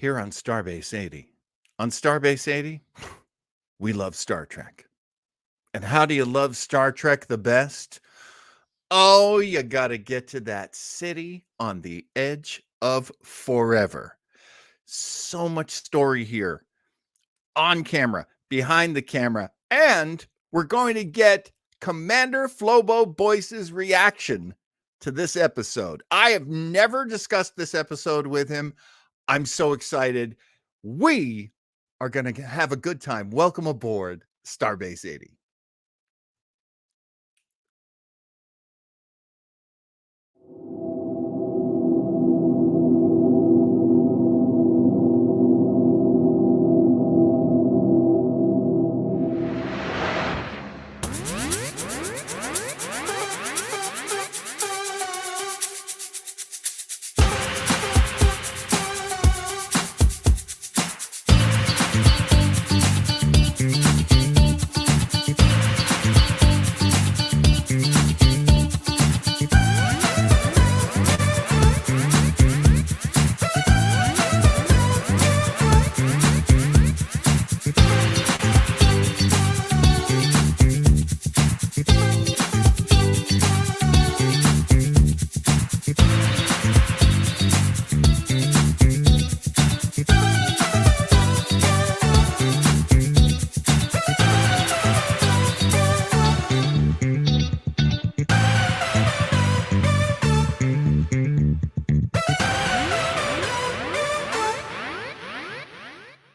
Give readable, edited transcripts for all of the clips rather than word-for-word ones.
here on Starbase 80. On Starbase 80, we love Star Trek. And how do you love Star Trek the best? Oh, you got to get to that city on the edge of forever. So much story here on camera, behind the camera, and we're going to get Commander Flobo Boyce's reaction to this episode. I have never discussed this episode with him. I'm so excited. We are going to have a good time. Welcome aboard Starbase 80.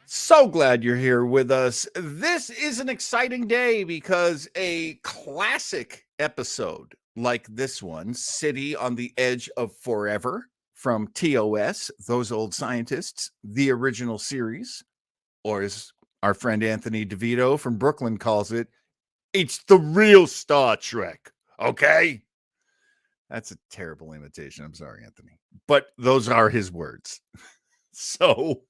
So glad you're here with us. This is an exciting day because a classic episode like this one, City on the Edge of Forever from TOS, Those Old Scientists, the original series, or as our friend Anthony DeVito from Brooklyn calls it, it's the real Star Trek, okay? That's a terrible imitation. I'm sorry, Anthony. But those are his words. So,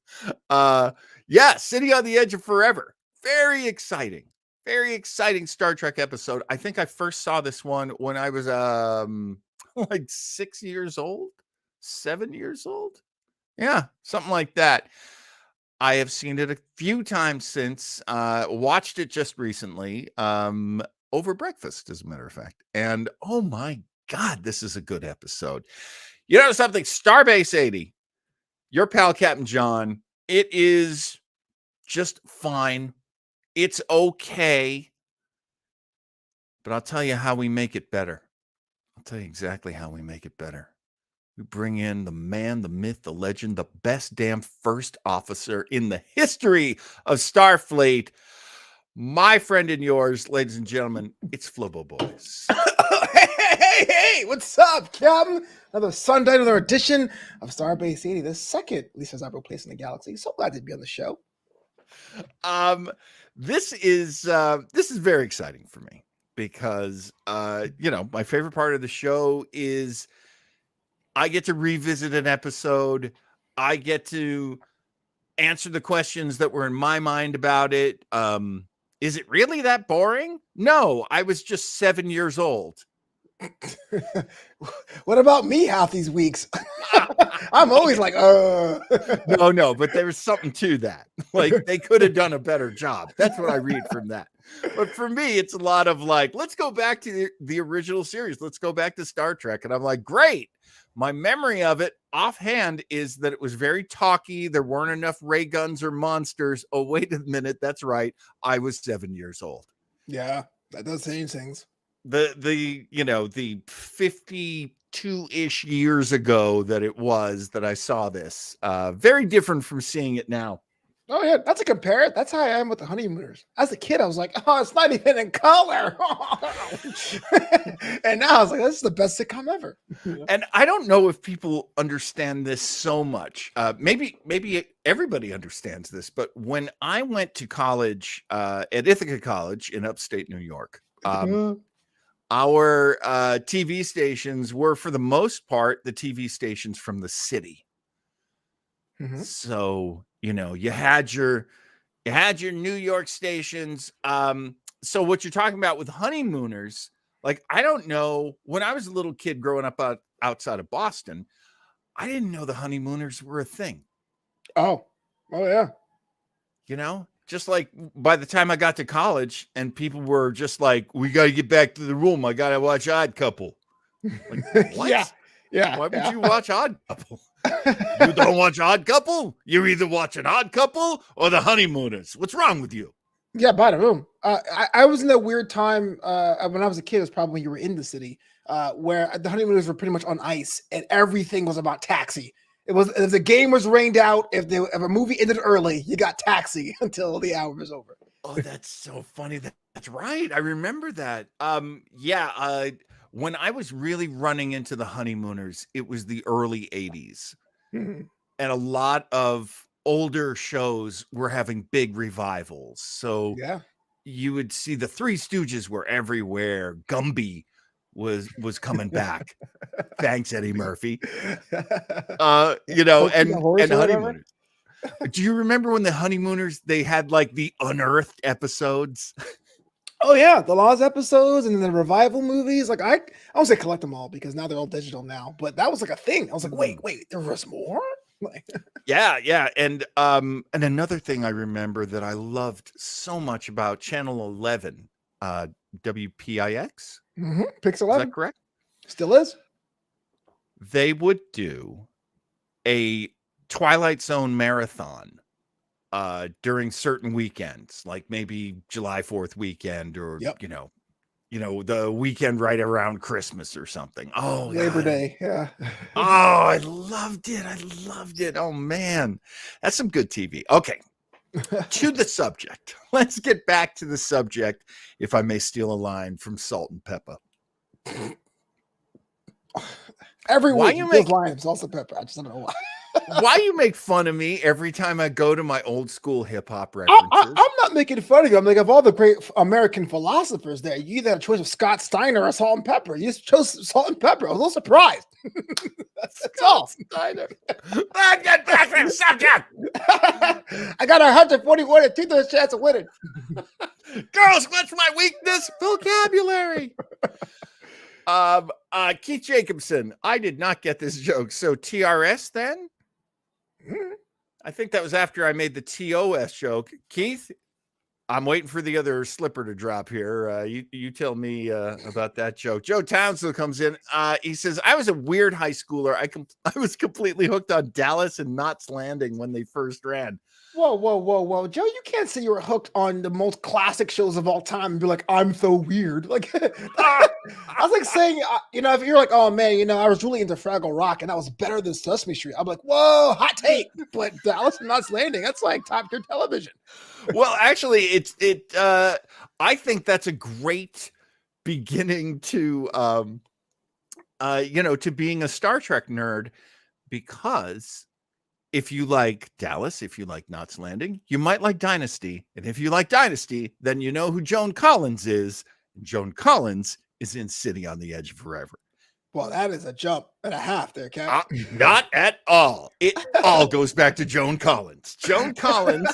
yeah, City on the Edge of Forever. Very exciting Star Trek episode. I think I first saw this one when I was like 6 years old, 7 years old. Yeah, something like that. I have seen it a few times since, watched it just recently, over breakfast, as a matter of fact. And oh my God, this is a good episode. You know something? Starbase 80. Your pal, Captain John, it is just fine. It's okay. But I'll tell you how we make it better. I'll tell you exactly how we make it better. We bring in the man, the myth, the legend, the best damn first officer in the history of Starfleet. My friend and yours, ladies and gentlemen, it's Flobo Boys. Hey, what's up, Captain? Another Sunday, another edition of Starbase 80, the second least desirable place in the galaxy. So glad to be on the show. This is very exciting for me because my favorite part of the show is I get to revisit an episode. I get to answer the questions that were in my mind about it. Is it really that boring? No, I was just 7 years old. What about me half these weeks? I'm always like, No, but there was something to that. Like, they could have done a better job. That's what I read from that. But for me, it's a lot of like, let's go back to the original series. Let's go back to Star Trek. And I'm like, great. My memory of it offhand is that it was very talky. There weren't enough ray guns or monsters. Oh, wait a minute. That's right. I was 7 years old. Yeah, that does change things. The 52-ish years ago that I saw this, very different from seeing it now. Oh yeah, that's a compare. That's how I am with the Honeymooners. As a kid, I was like, oh, it's not even in color. And now I was like, this is the best sitcom ever. And I don't know if people understand this so much. Maybe everybody understands this, but when I went to college at Ithaca College in upstate New York, our TV stations were, for the most part, the TV stations from the city. Mm-hmm. So, you had your New York stations. So what you're talking about with Honeymooners, like, I don't know, when I was a little kid growing up outside of Boston, I didn't know the Honeymooners were a thing. Oh yeah. You know, just like by the time I got to college and people were just like, we got to get back to the room. I got to watch Odd Couple. Like, what? Yeah. Why would you watch Odd Couple? You don't watch Odd Couple? You either watch an Odd Couple or the Honeymooners. What's wrong with you? Yeah, by the room. I was in that weird time when I was a kid. It was probably when you were in the city, where the honeymooners were pretty much on ice, and everything was about Taxi. It was if the game was rained out, if a movie ended early, you got Taxi until the hour was over. Oh, that's so funny. That's right. I remember that. When I was really running into the Honeymooners, it was the early 80s. Mhm. And a lot of older shows were having big revivals. So Yeah. you would see the Three Stooges were everywhere. Gumby was coming back. Thanks, Eddie Murphy. And Honeymooners. Do you remember when the Honeymooners, they had like the unearthed episodes? Oh yeah, the Laws episodes and the revival movies. Like I don't say collect them all because now they're all digital now, but that was like a thing. I was like, wait, there was more? Like Yeah. And another thing I remember that I loved so much about Channel 11, WPIX. Pix Is 11. that correct? Still is. They would do a Twilight Zone marathon during certain weekends, like maybe July 4th weekend or Yep. the weekend right around Christmas or something. Oh, Labor God. Day. Yeah. Oh, I loved it. Oh man, that's some good TV. Okay. To the subject. Let's get back to the subject, if I may steal a line from Salt and Pepper. Every Why week you you make- make lines, salsa pepper. I just don't know why. Why you make fun of me every time I go to my old school hip hop references? I'm not making fun of you. I'm like, of all the great American philosophers there, you either had a choice of Scott Steiner or Salt and Pepper. You just chose Salt and Pepper. I was a little surprised. That's all. Steiner. Let's get back to the subject. I got 141 and 2/3 chance of winning. Girls, what's my weakness? Vocabulary. Keith Jacobson, I did not get this joke. So TRS then? I think that was after I made the TOS joke. Keith, I'm waiting for the other slipper to drop here. You tell me about that joke. Joe Townsend comes in. He says, I was a weird high schooler. I was completely hooked on Dallas and Knots Landing when they first ran. Whoa. Joe, you can't say you were hooked on the most classic shows of all time and be like, I'm so weird. Like, I was like saying, if you're like, oh man, I was really into Fraggle Rock and that was better than Sesame Street. I'm like, whoa, hot take. But Dallas and Knots Landing, that's like top tier television. Well, actually, I think that's a great beginning to, to being a Star Trek nerd, because if you like Dallas, if you like Knots Landing, you might like Dynasty. And if you like Dynasty, then you know who Joan Collins is. Joan Collins is in City on the Edge of Forever. Well, that is a jump and a half there, Cap. Not at all. It all goes back to Joan Collins. Joan Collins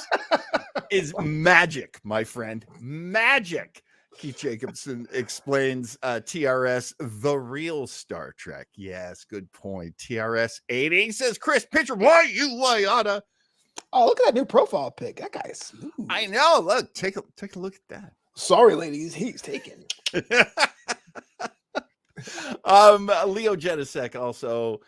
is magic, my friend. Magic. Keith Jacobson explains TRS, the real Star Trek. Yes, good point. TRS 80 says, Chris Pitcher, why you Wayada? Oh, look at that new profile pic. That guy is smooth. I know. Look, take a look at that. Sorry, ladies, he's taken. Leo Jedisek also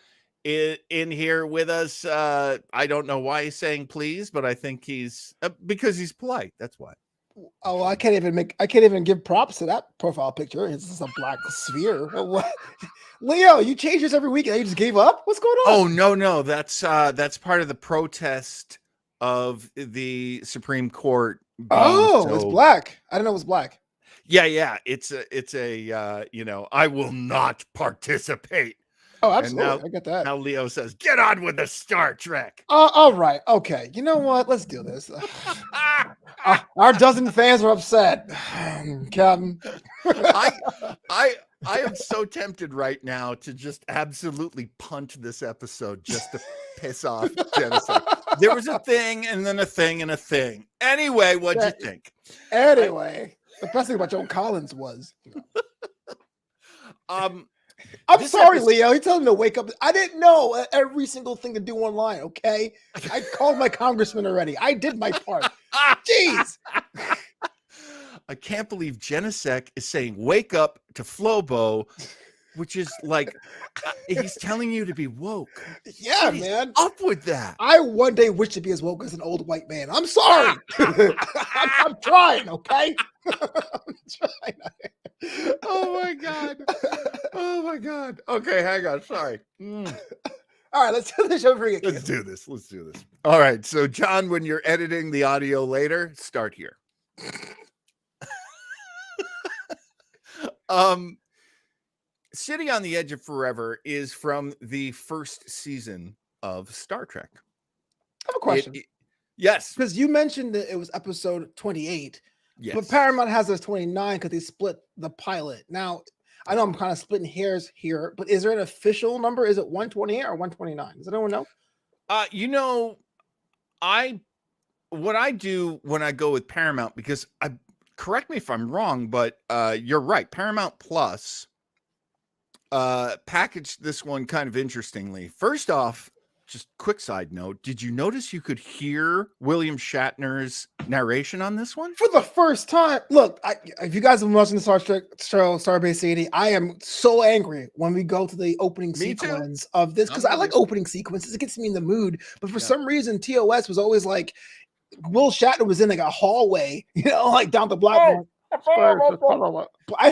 in here with us. I don't know why he's saying please, but I think he's because he's polite. That's why. Oh, I can't even give props to that profile picture. It's just a black sphere. What? Leo, you change this every week and you just gave up? What's going on? Oh, no. That's part of the protest of the Supreme Court. It's black. I didn't know it was black. Yeah. It's a I will not participate. Oh, absolutely. I get that. Now Leo says, get on with the Star Trek. All right. Okay. You know what? Let's do this. Our dozen fans are upset. Captain. I am so tempted right now to just absolutely punt this episode just to piss off Genesis. There was a thing and then a thing and a thing. Anyway, what'd you think? Anyway, the best thing about Joan Collins was. I'm This sorry, episode- Leo. He told me to wake up. I didn't know every single thing to do online. Okay, I called my congressman already. I did my part. Jeez. I can't believe Genesec is saying "wake up" to Flobo, which is like he's telling you to be woke. Yeah, What is man. up with that? I one day wish to be as woke as an old white man. I'm sorry. I'm trying. Okay. I'm trying. Oh my god. Oh my god. Okay, hang on. Sorry. All right, let's do the show for you. Let's do this. Let's do this. All right. So, John, when you're editing the audio later, start here. City on the Edge of Forever is from the first season of Star Trek. I have a question. Yes. Because you mentioned that it was episode 28, Yes. but Paramount has us 29 because they split the pilot. Now, I know I'm kind of splitting hairs here, but is there an official number? Is it 128 or 129? Does anyone know? What I do when I go with Paramount, because correct me if I'm wrong, but you're right. Paramount Plus packaged this one kind of interestingly. First off, just quick side note, did you notice you could hear William Shatner's narration on this one? For the first time, look, if you guys have been watching the Star Trek show, Starbase 80, I am so angry when we go to the opening sequence of this, because I like opening sequences. It gets me in the mood. But for some reason, TOS was always like, Will Shatner was in like a hallway, like down the block. I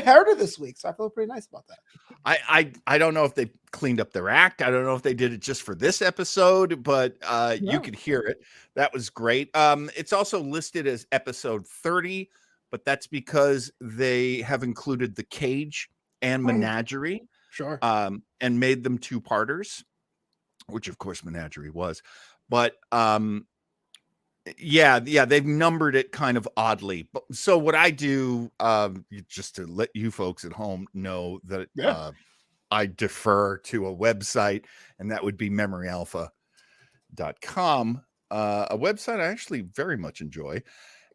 heard it this week, so I feel pretty nice about that. I don't know if they cleaned up their act. I don't know if they did it just for this episode, but you could hear it. That was great. It's also listed as episode 30, but that's because they have included the cage and menagerie, sure, and made them 2-parters, which of course menagerie was. But yeah, they've numbered it kind of oddly. But so what I do, just to let you folks at home know that I defer to a website, and that would be memoryalpha.com, a website I actually very much enjoy.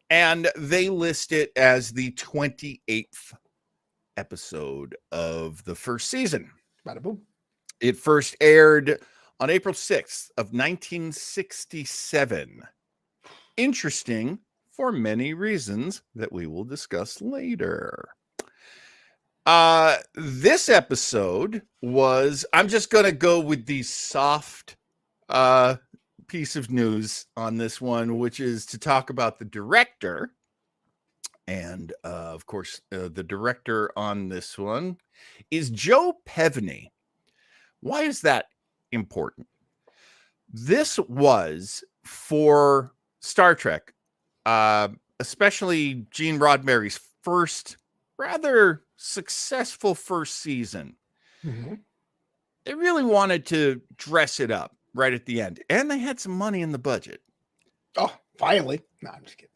And they list it as the 28th episode of the first season. Bada boom. It first aired on April 6th of 1967. Interesting for many reasons that we will discuss later. This episode was, I'm just going to go with the soft piece of news on this one, which is to talk about the director. And of course, the director on this one is Joe Pevney. Why is that important? This was for Star Trek, especially Gene Roddenberry's first rather successful first season. Mm-hmm. They really wanted to dress it up right at the end, and they had some money in the budget. Oh, finally. No, I'm just kidding.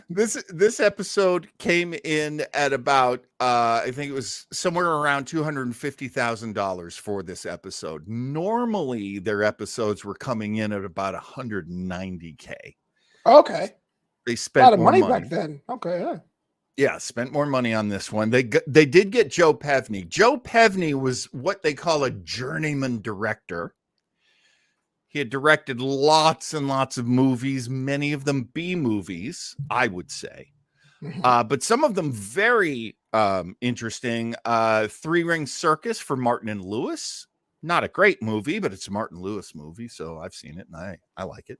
This episode came in at about I think it was somewhere around $250,000 for this episode. Normally their episodes were coming in at about $190K. Okay. They spent a lot of more money back then. Okay. Yeah, spent more money on this one. They did get Joe Pevney. Joe Pevney was what they call a journeyman director. He had directed lots and lots of movies, many of them B movies, I would say. But some of them very interesting. Three Ring Circus for Martin and Lewis. Not a great movie, but it's a Martin Lewis movie, so I've seen it and I like it.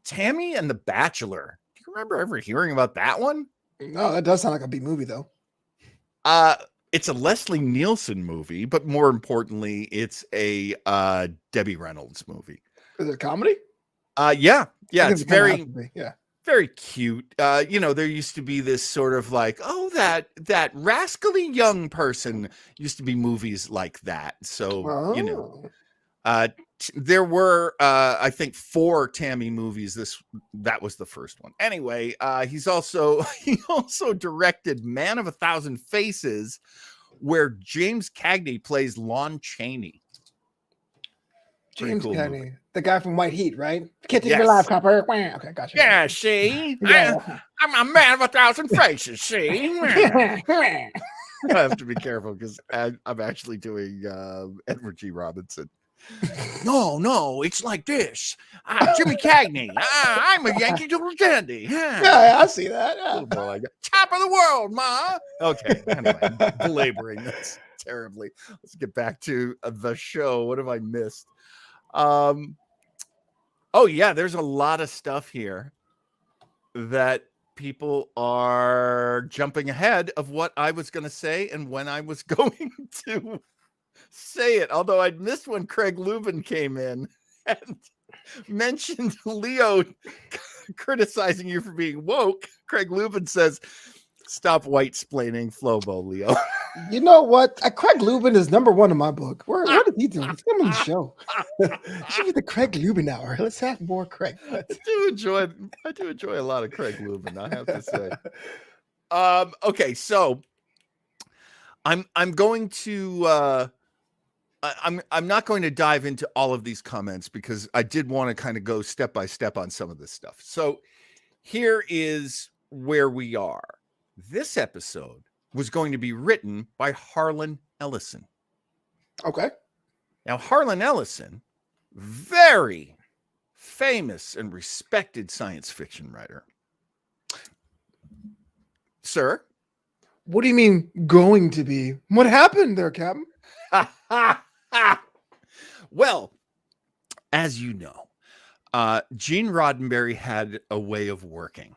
Tammy and the Bachelor. Do you remember ever hearing about that one? No, that does sound like a B movie, though. It's a Leslie Nielsen movie, but more importantly, it's a Debbie Reynolds movie. Is it a comedy? Yeah. It's very, very cute. There used to be this sort of like, oh, that rascally young person used to be movies like that. So, there were, I think, 4 Tammy movies. That was the first one. Anyway, he also directed Man of a Thousand Faces, where James Cagney plays Lon Chaney. James Cagney, the guy from White Heat, right? Can't take your life, copper. Okay, gotcha. Yeah, see? I'm a man of a thousand faces, see? I have to be careful because I'm actually doing Edward G. Robinson. No, it's like this. Jimmy Cagney. I'm a Yankee Doodle Dandy. Yeah, I see that. A little more like that. Top of the world, Ma. Okay, anyway, I'm belaboring this terribly. Let's get back to the show. What have I missed? Oh yeah, there's a lot of stuff here that people are jumping ahead of what I was going to say and when I was going to say it. Although I'd missed when Craig Lubin came in and mentioned Leo criticizing you for being woke. Craig Lubin says, "Stop white-splaining Flobo, Leo." You know what? Craig Lubin is #1 in my book. What is he doing? Let's get him on the show. Should be the Craig Lubin hour. Let's have more Craig. I do enjoy a lot of Craig Lubin, I have to say. Okay, so I'm going to I'm not going to dive into all of these comments because I did want to kind of go step by step on some of this stuff. So here is where we are. This episode was going to be written by Harlan Ellison. Okay. Now, Harlan Ellison, very famous and respected science fiction writer. Sir? What do you mean going to be? What happened there, Captain? Well, as you know, Gene Roddenberry had a way of working.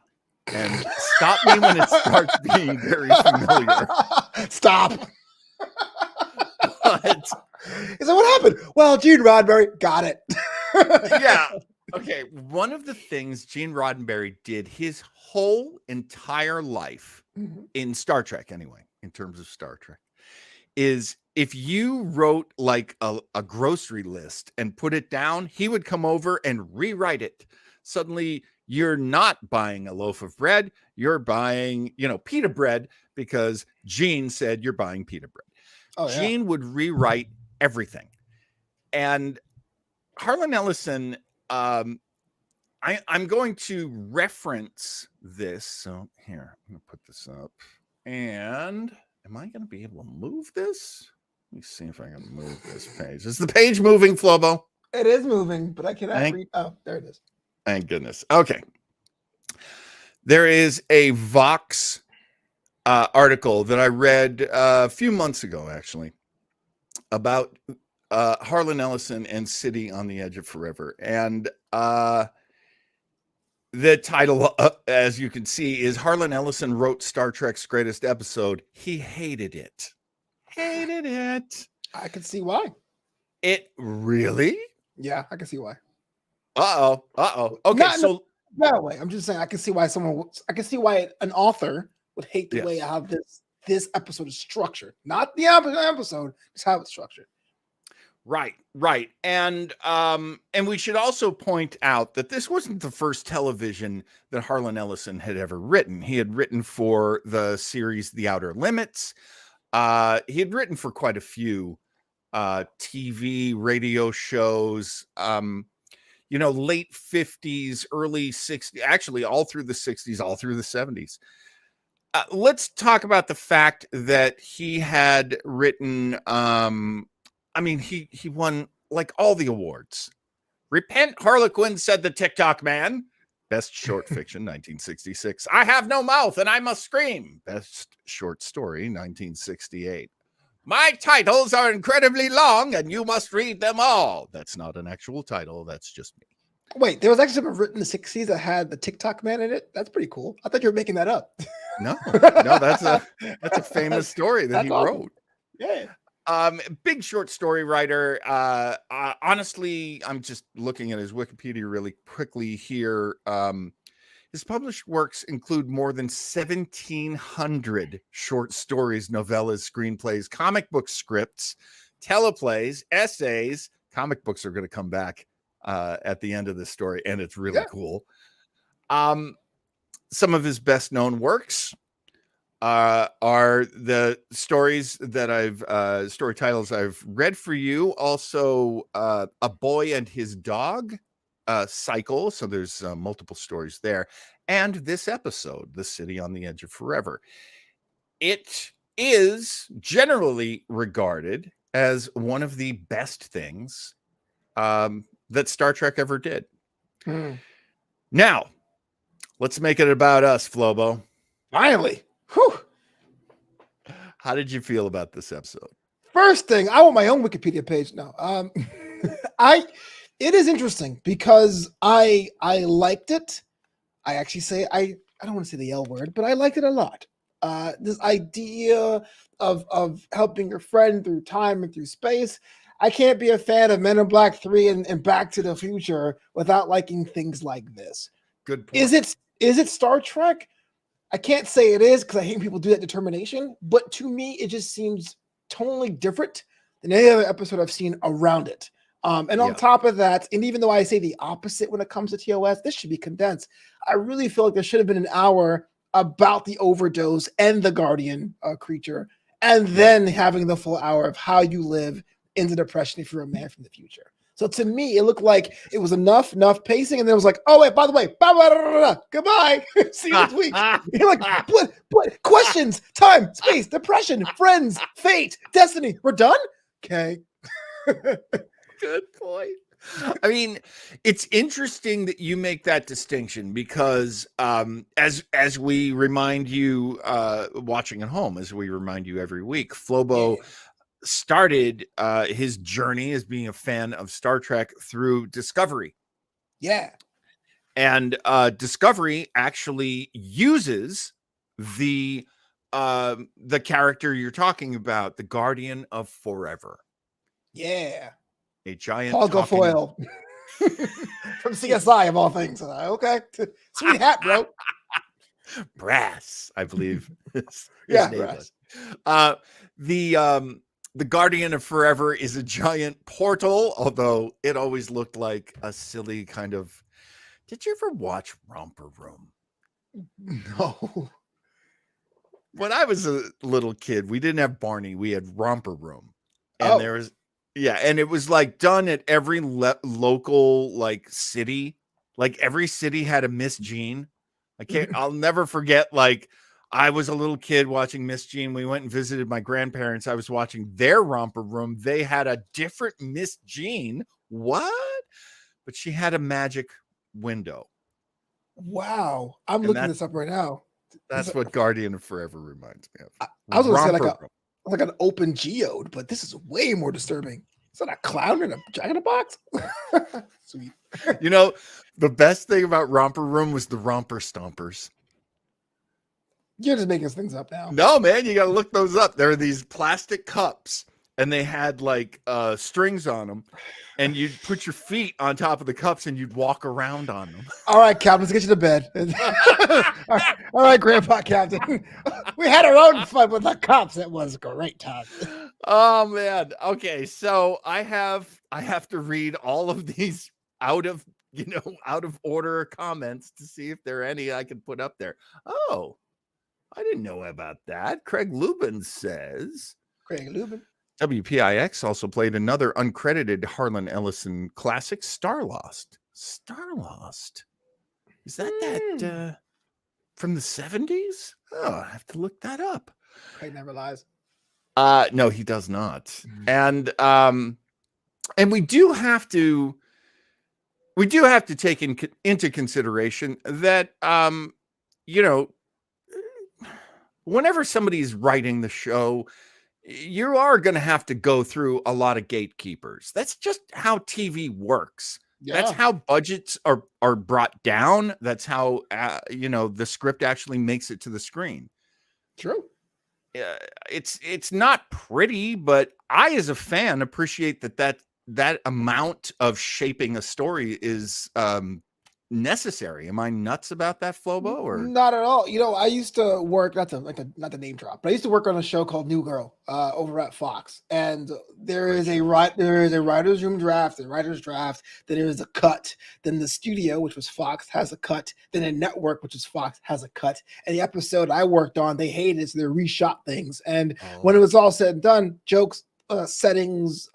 And stop me when it starts being very familiar. Stop. But, is that what happened? Well, Gene Roddenberry got it. Yeah. Okay. One of the things Gene Roddenberry did his whole entire life in Star Trek, anyway, in terms of Star Trek, is if you wrote like a grocery list and put it down, he would come over and rewrite it. Suddenly, you're not buying a loaf of bread. You're buying, pita bread because Gene said you're buying pita bread. Oh, yeah. Gene would rewrite everything. And Harlan Ellison, I'm going to reference this. So here, I'm going to put this up. And am I going to be able to move this? Let me see if I can move this page. Is the page moving, Flobo? It is moving, but I cannot read. Oh, there it is. Thank goodness. Okay. There is a Vox article that I read a few months ago, actually, about Harlan Ellison and City on the Edge of Forever. And the title, as you can see, is Harlan Ellison wrote Star Trek's greatest episode. He hated it. Hated it. I can see why. It really? Yeah, I can see why. Okay, so that way, I'm just saying I can see why an author would hate the way how this episode is structured. Not the episode, it's how it's structured. Right. And we should also point out that this wasn't the first television that Harlan Ellison had ever written. He had written for the series The Outer Limits. He had written for quite a few TV, radio shows, late 50s, early 60s, actually all through the 60s, all through the 70s. Let's talk about the fact that he had written, he won like all the awards. Repent, Harlequin, said the TikTok man. Best short fiction, 1966. I have no mouth and I must scream. Best short story, 1968. My titles are incredibly long and you must read them all. That's not an actual title. That's just me. Wait, there was actually something written in the 60s that had the TikTok man in it? That's pretty cool. I thought you were making that up. No, that's a famous story that he wrote. Yeah. Big short story writer. Honestly, I'm just looking at his Wikipedia really quickly here. His published works include more than 1,700 short stories, novellas, screenplays, comic book scripts, teleplays, essays. Comic books are going to come back at the end of this story, and it's really cool. Some of his best known works are the stories that story titles I've read for you. Also, A Boy and His Dog cycle. So there's multiple stories there. And this episode, The City on the Edge of Forever. It is generally regarded as one of the best things that Star Trek ever did. Now, let's make it about us, Flobo. Finally. Whew. How did you feel about this episode? First thing, I want my own Wikipedia page now. It is interesting because I liked it. I actually say I don't want to say the L word, but I liked it a lot. This idea of helping your friend through time and through space. I can't be a fan of Men in Black 3 and Back to the Future without liking things like this. Good point. Is it Star Trek? I can't say it is because I hate people do that determination, but to me, it just seems totally different than any other episode I've seen around it. And on top of that, and even though I say the opposite when it comes to TOS, this should be condensed. I really feel like there should have been an hour about the overdose and the Guardian creature, and then having the full hour of how you live into depression if you're a man from the future. So to me, it looked like it was enough pacing, and then it was like, oh wait, by the way, goodbye, see you next week. You're like, what? Questions, time, space, depression, friends, fate, destiny. We're done. Okay. Good point. I mean, it's interesting that you make that distinction because as we remind you watching at home, as we remind you every week, Flobo started his journey as being a fan of Star Trek through Discovery. Yeah. And Discovery actually uses the character you're talking about, the Guardian of Forever. Yeah. A giant Paul Guilfoyle from CSI of all things. Okay. Sweet hat, bro. Brass, I believe. His Brass. The Guardian of Forever is a giant portal, although it always looked like a silly kind of. Did you ever watch Romper Room? No. When I was a little kid, we didn't have Barney. We had Romper Room. And there was, and it was like done at every local like city. Like every city had a Miss Jean. I'll never forget, like, I was a little kid watching Miss Jean. We went and visited my grandparents. I was watching their Romper Room. They had a different Miss Jean. What? But she had a magic window. Wow. I'm looking this up right now. That's what Guardian of Forever reminds me of. I was going to say like an open geode, but this is way more disturbing. Is that a clown in a jack in a box? Sweet. You know, the best thing about Romper Room was the Romper Stompers. You're just making things up now. No, man, you got to look those up. There are these plastic cups, and they had like strings on them, and you'd put your feet on top of the cups, and you'd walk around on them. All right, Captain, let's get you to bed. All right, Grandpa Captain. We had our own fun with the cups. It was a great time. Oh man. Okay, so I have to read all of these out of order comments to see if there are any I can put up there. Oh, I didn't know about that. Craig Lubin says. Craig Lubin. WPIX also played another uncredited Harlan Ellison classic, Starlost. Starlost. Is that from the 70s? Oh, I have to look that up. Craig never lies. No, he does not. And we do have to take into consideration that whenever somebody's writing the show, you are going to have to go through a lot of gatekeepers. That's just how TV works. Yeah. That's how budgets are brought down. That's how the script actually makes it to the screen. True. It's not pretty, but I, as a fan, appreciate that amount of shaping a story is necessary. Am I nuts about that, Flobo? Or not at all? I used to work not the name drop, but I used to work on a show called New Girl over at Fox, and there is a writer's room draft, a writer's draft. Then there is a cut. Then the studio, which was Fox, has a cut. Then a network, which is Fox, has a cut. And the episode I worked on, they hated it, so they reshot things. And when it was all said and done, jokes, settings,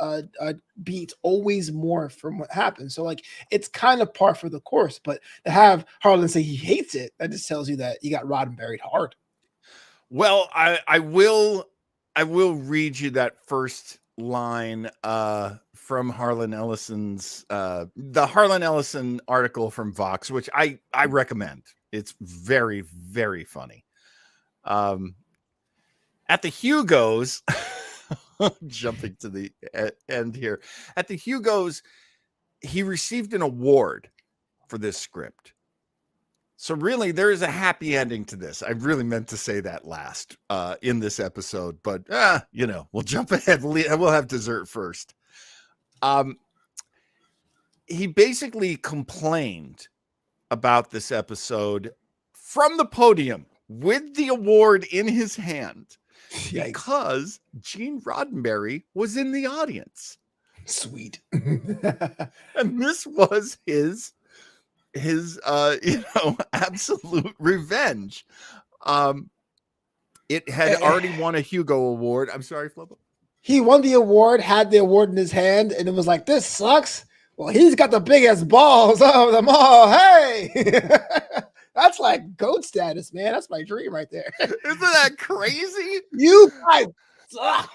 beats always more from what happened. So like it's kind of par for the course, but to have Harlan say he hates it, that just tells you that you got Roddenberried hard. Well, I will I will read you that first line from Harlan Ellison's the Harlan Ellison article from Vox, which I recommend. It's very, very funny. At the Hugos, jumping to the end here, at the Hugos, he received an award for this script. So really, there is a happy ending to this. I really meant to say that last in this episode, but we'll jump ahead. We'll have dessert first. He basically complained about this episode from the podium with the award in his hand because Gene Roddenberry was in the audience. Sweet. And this was his absolute revenge. It had already won a Hugo Award. I'm sorry, Flobo. He won the award, had the award in his hand, and it was like, this sucks. Well, he's got the biggest balls of them all. Hey, that's like GOAT status, man. That's my dream right there. Isn't that crazy? You guys suck.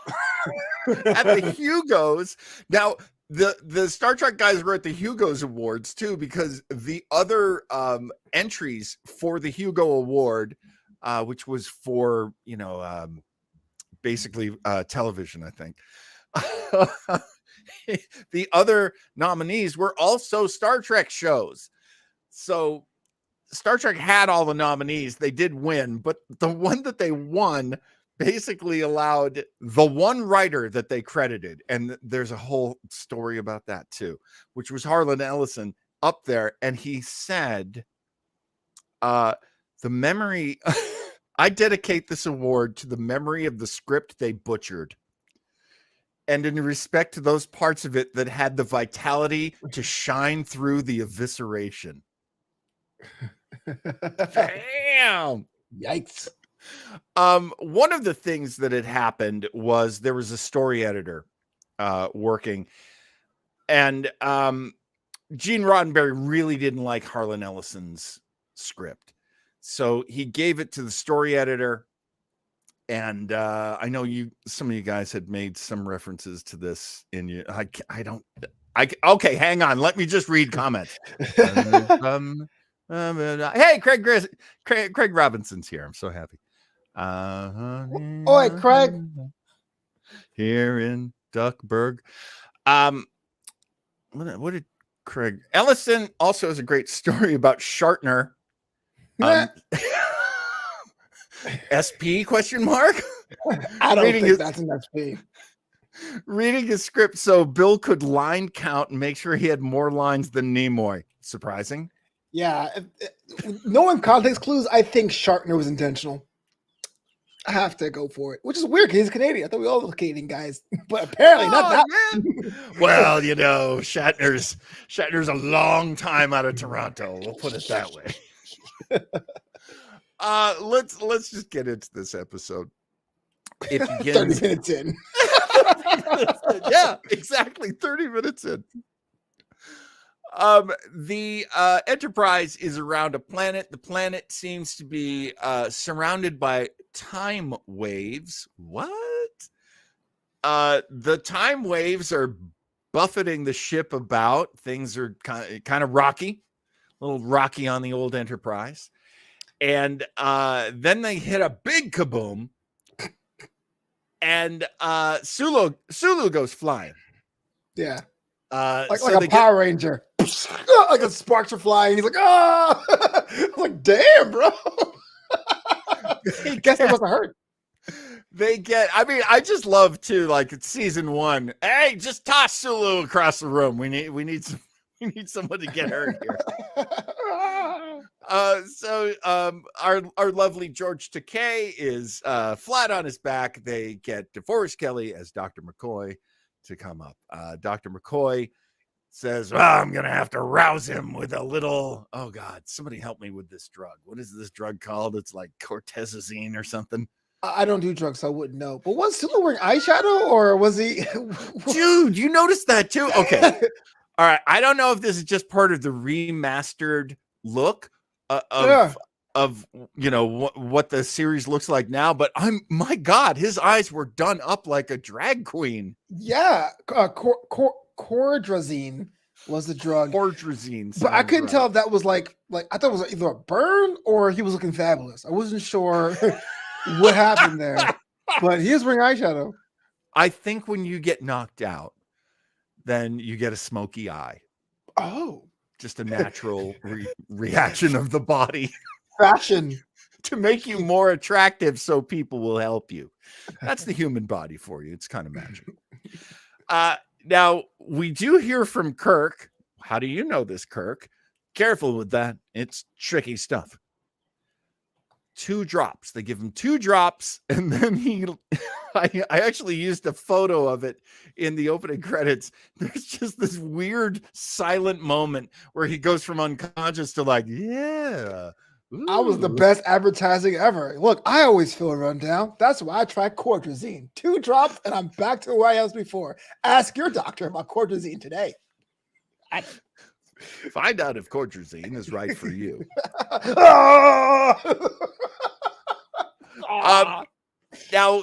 At the Hugos. Now, the Star Trek guys were at the Hugos Awards too, because the other entries for the Hugo Award, which was for basically television, I think. The other nominees were also Star Trek shows. So Star Trek had all the nominees. They did win, but the one that they won basically allowed the one writer that they credited, and there's a whole story about that too, which was Harlan Ellison up there, and he said, the memory I dedicate this award to the memory of the script they butchered, and in respect to those parts of it that had the vitality to shine through the evisceration. Damn. Yikes. One of the things that had happened was there was a story editor working, and Gene Roddenberry really didn't like Harlan Ellison's script. So he gave it to the story editor. And I know some of you guys had made some references to this in you. Okay, hang on. Let me just read comments. Hey, Craig Robinson's here. I'm so happy. Oi, Craig. Here in Duckburg. What did Craig Ellison also has a great story about Shatner. SP question mark? I don't think that's an SP. Reading his script so Bill could line count and make sure he had more lines than Nimoy. Surprising. Yeah. Knowing context clues, I think Shatner was intentional. I have to go for it, which is weird because he's Canadian. I thought we all were Canadian guys, but apparently not that. Well, Shatner's a long time out of Toronto. We'll put it that way. Let's just get into this episode. It begins 30 minutes in. Yeah, exactly. 30 minutes in. The Enterprise is around a planet. The planet seems to be surrounded by time waves. What? The time waves are buffeting the ship about. Things are kind of rocky, a little rocky on the old Enterprise. And then they hit a big kaboom, and Sulu goes flying. Yeah. Like a Power Ranger. Like a sparks are flying. He's like, oh! I'm like, damn, bro. Guess that must have hurt. I just love too, like it's season 1. Hey, just toss Sulu across the room. We need someone to get hurt here. So our lovely George Takei is flat on his back. They get DeForest Kelley as Dr. McCoy to come up. Dr. McCoy says, I'm gonna have to rouse him with a little, oh god, somebody help me with this drug. What is this drug called? It's like cortezazine or something. I don't do drugs, so I wouldn't know. But was Sulu wearing eyeshadow, or was he? Dude, you noticed that too? Okay. All right. I don't know if this is just part of the remastered look of of what the series looks like now, but my God, his eyes were done up like a drag queen. Yeah, cordrazine was the drug, Cordrazine, but I couldn't right. tell if that was like I thought it was either a burn or he was looking fabulous. I wasn't sure what happened there, but he is wearing eyeshadow. I think when you get knocked out, then you get a smoky eye. Oh, just a natural reaction of the body. Fashion. To make you more attractive so people will help you. That's the human body for you. It's kind of magic. Now, we do hear from Kirk. How do you know this, Kirk? Careful with that. It's tricky stuff. 2 drops. They give him 2 drops, and then I actually used a photo of it in the opening credits. There's just this weird silent moment where he goes from unconscious to like, yeah. Ooh. I was the best advertising ever. Look, I always feel run down. That's why I try cordrazine. 2 drops, and I'm back to where I was before. Ask your doctor about cordrazine today. Find out if cordrazine is right for you. Now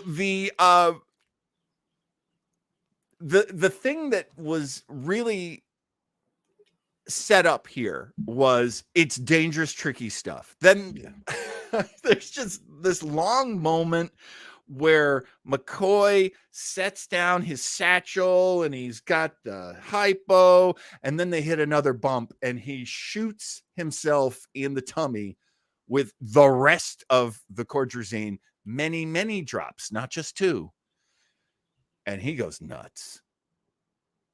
the thing that was really set up here was it's dangerous, tricky stuff. Then there's just this long moment where McCoy sets down his satchel and he's got the hypo, and then they hit another bump and he shoots himself in the tummy with the rest of the cordrazine, many drops, not just 2. And he goes nuts.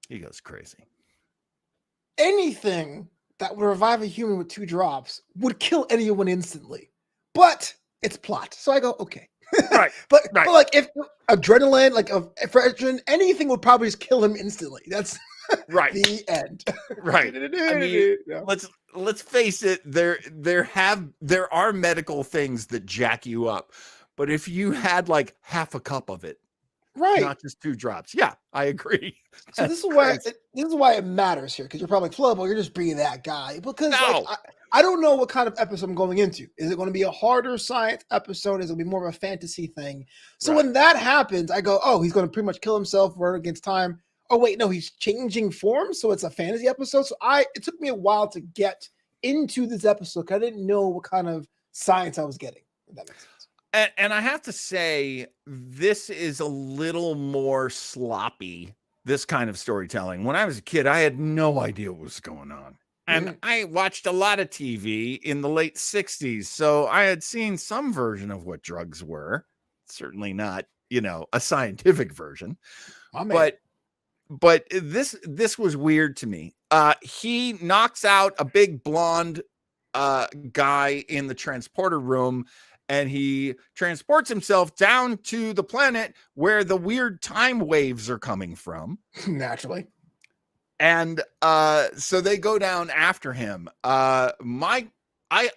He goes crazy. Anything that would revive a human with 2 drops would kill anyone instantly, but it's plot. So I go, okay. Right. but like if adrenaline, like adrenaline, anything would probably just kill him instantly. That's right. The end. Right. I mean, let's face it. There are medical things that jack you up, but if you had like half a cup of it, right, not just 2 drops. Yeah, I agree. So this is why it matters here, because you're probably like, Flobo, you're just being that guy. Because I don't know what kind of episode I'm going into. Is it going to be a harder science episode? Is it going to be more of a fantasy thing? So when that happens, I go, oh, he's going to pretty much kill himself, run against time. Oh wait, no, he's changing forms, so it's a fantasy episode. So it took me a while to get into this episode because I didn't know what kind of science I was getting. If that makes sense. And I have to say, this is a little more sloppy, this kind of storytelling. When I was a kid, I had no idea what was going on. And I watched a lot of TV in the late 60s, so I had seen some version of what drugs were. Certainly not, a scientific version. But this was weird to me. He knocks out a big blonde guy in the transporter room, and he transports himself down to the planet where the weird time waves are coming from. Naturally. And so they go down after him. I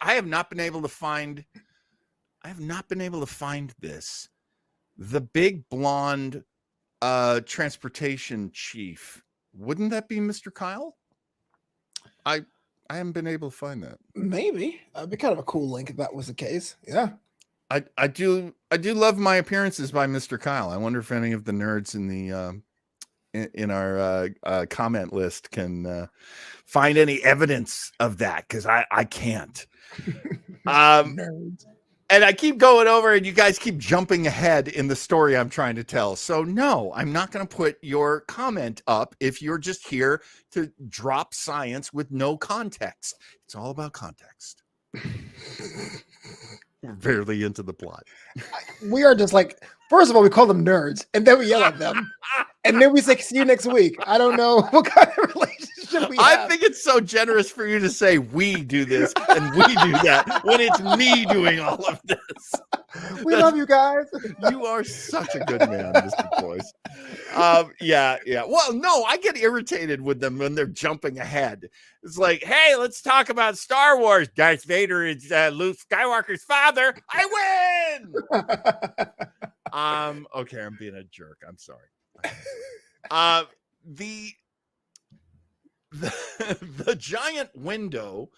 have not been able to find this. The big blonde transportation chief. Wouldn't that be Mr. Kyle? I haven't been able to find that. Maybe. That'd be kind of a cool link if that was the case. Yeah. I do love my appearances by Mr. Kyle. I wonder if any of the nerds in the in our comment list can find any evidence of that, because I can't. Nerds. And I keep going over, and you guys keep jumping ahead in the story I'm trying to tell. So no, I'm not going to put your comment up if you're just here to drop science with no context. It's all about context. We're barely into the plot. We are just like, first of all, we call them nerds, and then we yell at them. And then we say, see you next week. I don't know what kind of relationship we have. I think it's so generous for you to say we do this and we do that when it's me doing all of this. We love you guys. You are such a good man, Mr. Boyce. Yeah. Well, no, I get irritated with them when they're jumping ahead. It's like, hey, let's talk about Star Wars. Darth Vader is Luke Skywalker's father. I win. Okay, I'm being a jerk. I'm sorry. The giant window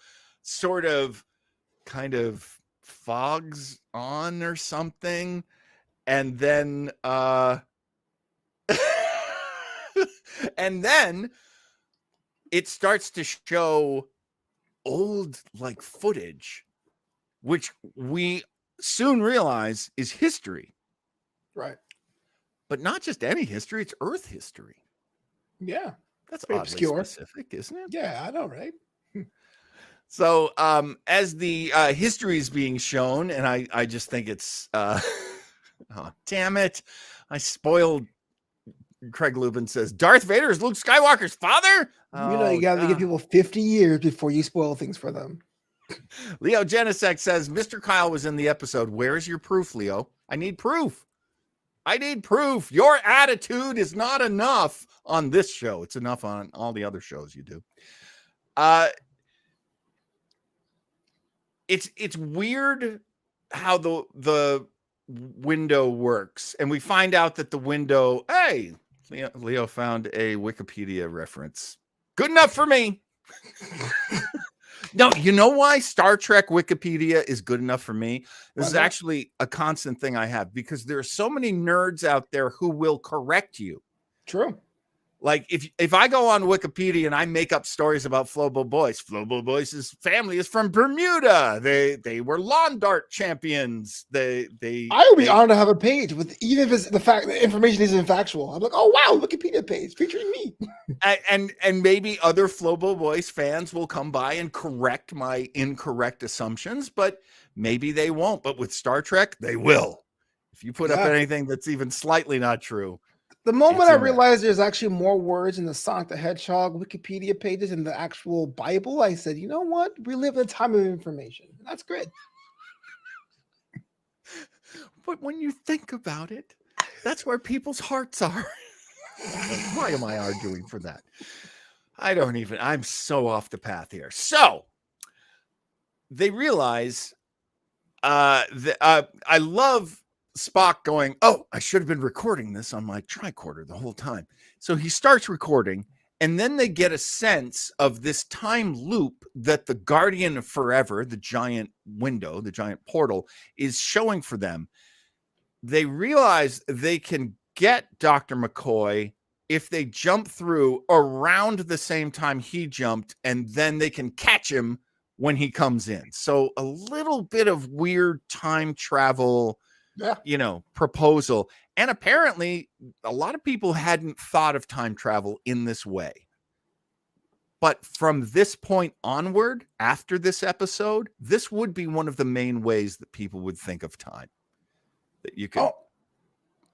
kind of fogs on or something, and then and then it starts to show old like footage, which we soon realize is history. Right. But not just any history, it's Earth history. Yeah. That's Pretty oddly obscure. specific, isn't it? Yeah, I know, right? So as the history is being shown, and I just think it's oh damn it, I spoiled. Craig Lubin says Darth Vader is Luke Skywalker's father. You know, you got to give people 50 years before you spoil things for them. Leo Genesek says Mr. Kyle was in the episode. Where's your proof, Leo? I need proof. I need proof. Your attitude is not enough on this show. It's enough on all the other shows you do. It's weird how the window works, and we find out that the window. Hey, Leo found a Wikipedia reference. Good enough for me. No, you know why Star Trek Wikipedia is good enough for me? This is actually a constant thing I have, because there are so many nerds out there who will correct you. True. Like if I go on Wikipedia and I make up stories about Flobo Boyce's family is from Bermuda. They were lawn dart champions. I would be honored to have a page with, even if it's the fact that information isn't factual. I'm like, oh wow, Wikipedia page featuring me. and maybe other Flobo Boys fans will come by and correct my incorrect assumptions, but maybe they won't. But with Star Trek, they will. If you put up anything that's even slightly not true. The moment I realized there's actually more words in the Sonic the Hedgehog Wikipedia pages than the actual Bible, I said, you know what? We live in a time of information. That's good. But when you think about it, that's where people's hearts are. Why am I arguing for that? I'm so off the path here. So they realize I love Spock going, oh, I should have been recording this on my tricorder the whole time. So he starts recording, and then they get a sense of this time loop that the Guardian of Forever, the giant window, the giant portal, is showing for them. They realize they can get Dr. McCoy if they jump through around the same time he jumped, and then they can catch him when he comes in. So a little bit of weird time travel proposal. And apparently a lot of people hadn't thought of time travel in this way. But from this point onward, after this episode, this would be one of the main ways that people would think of time. That you could.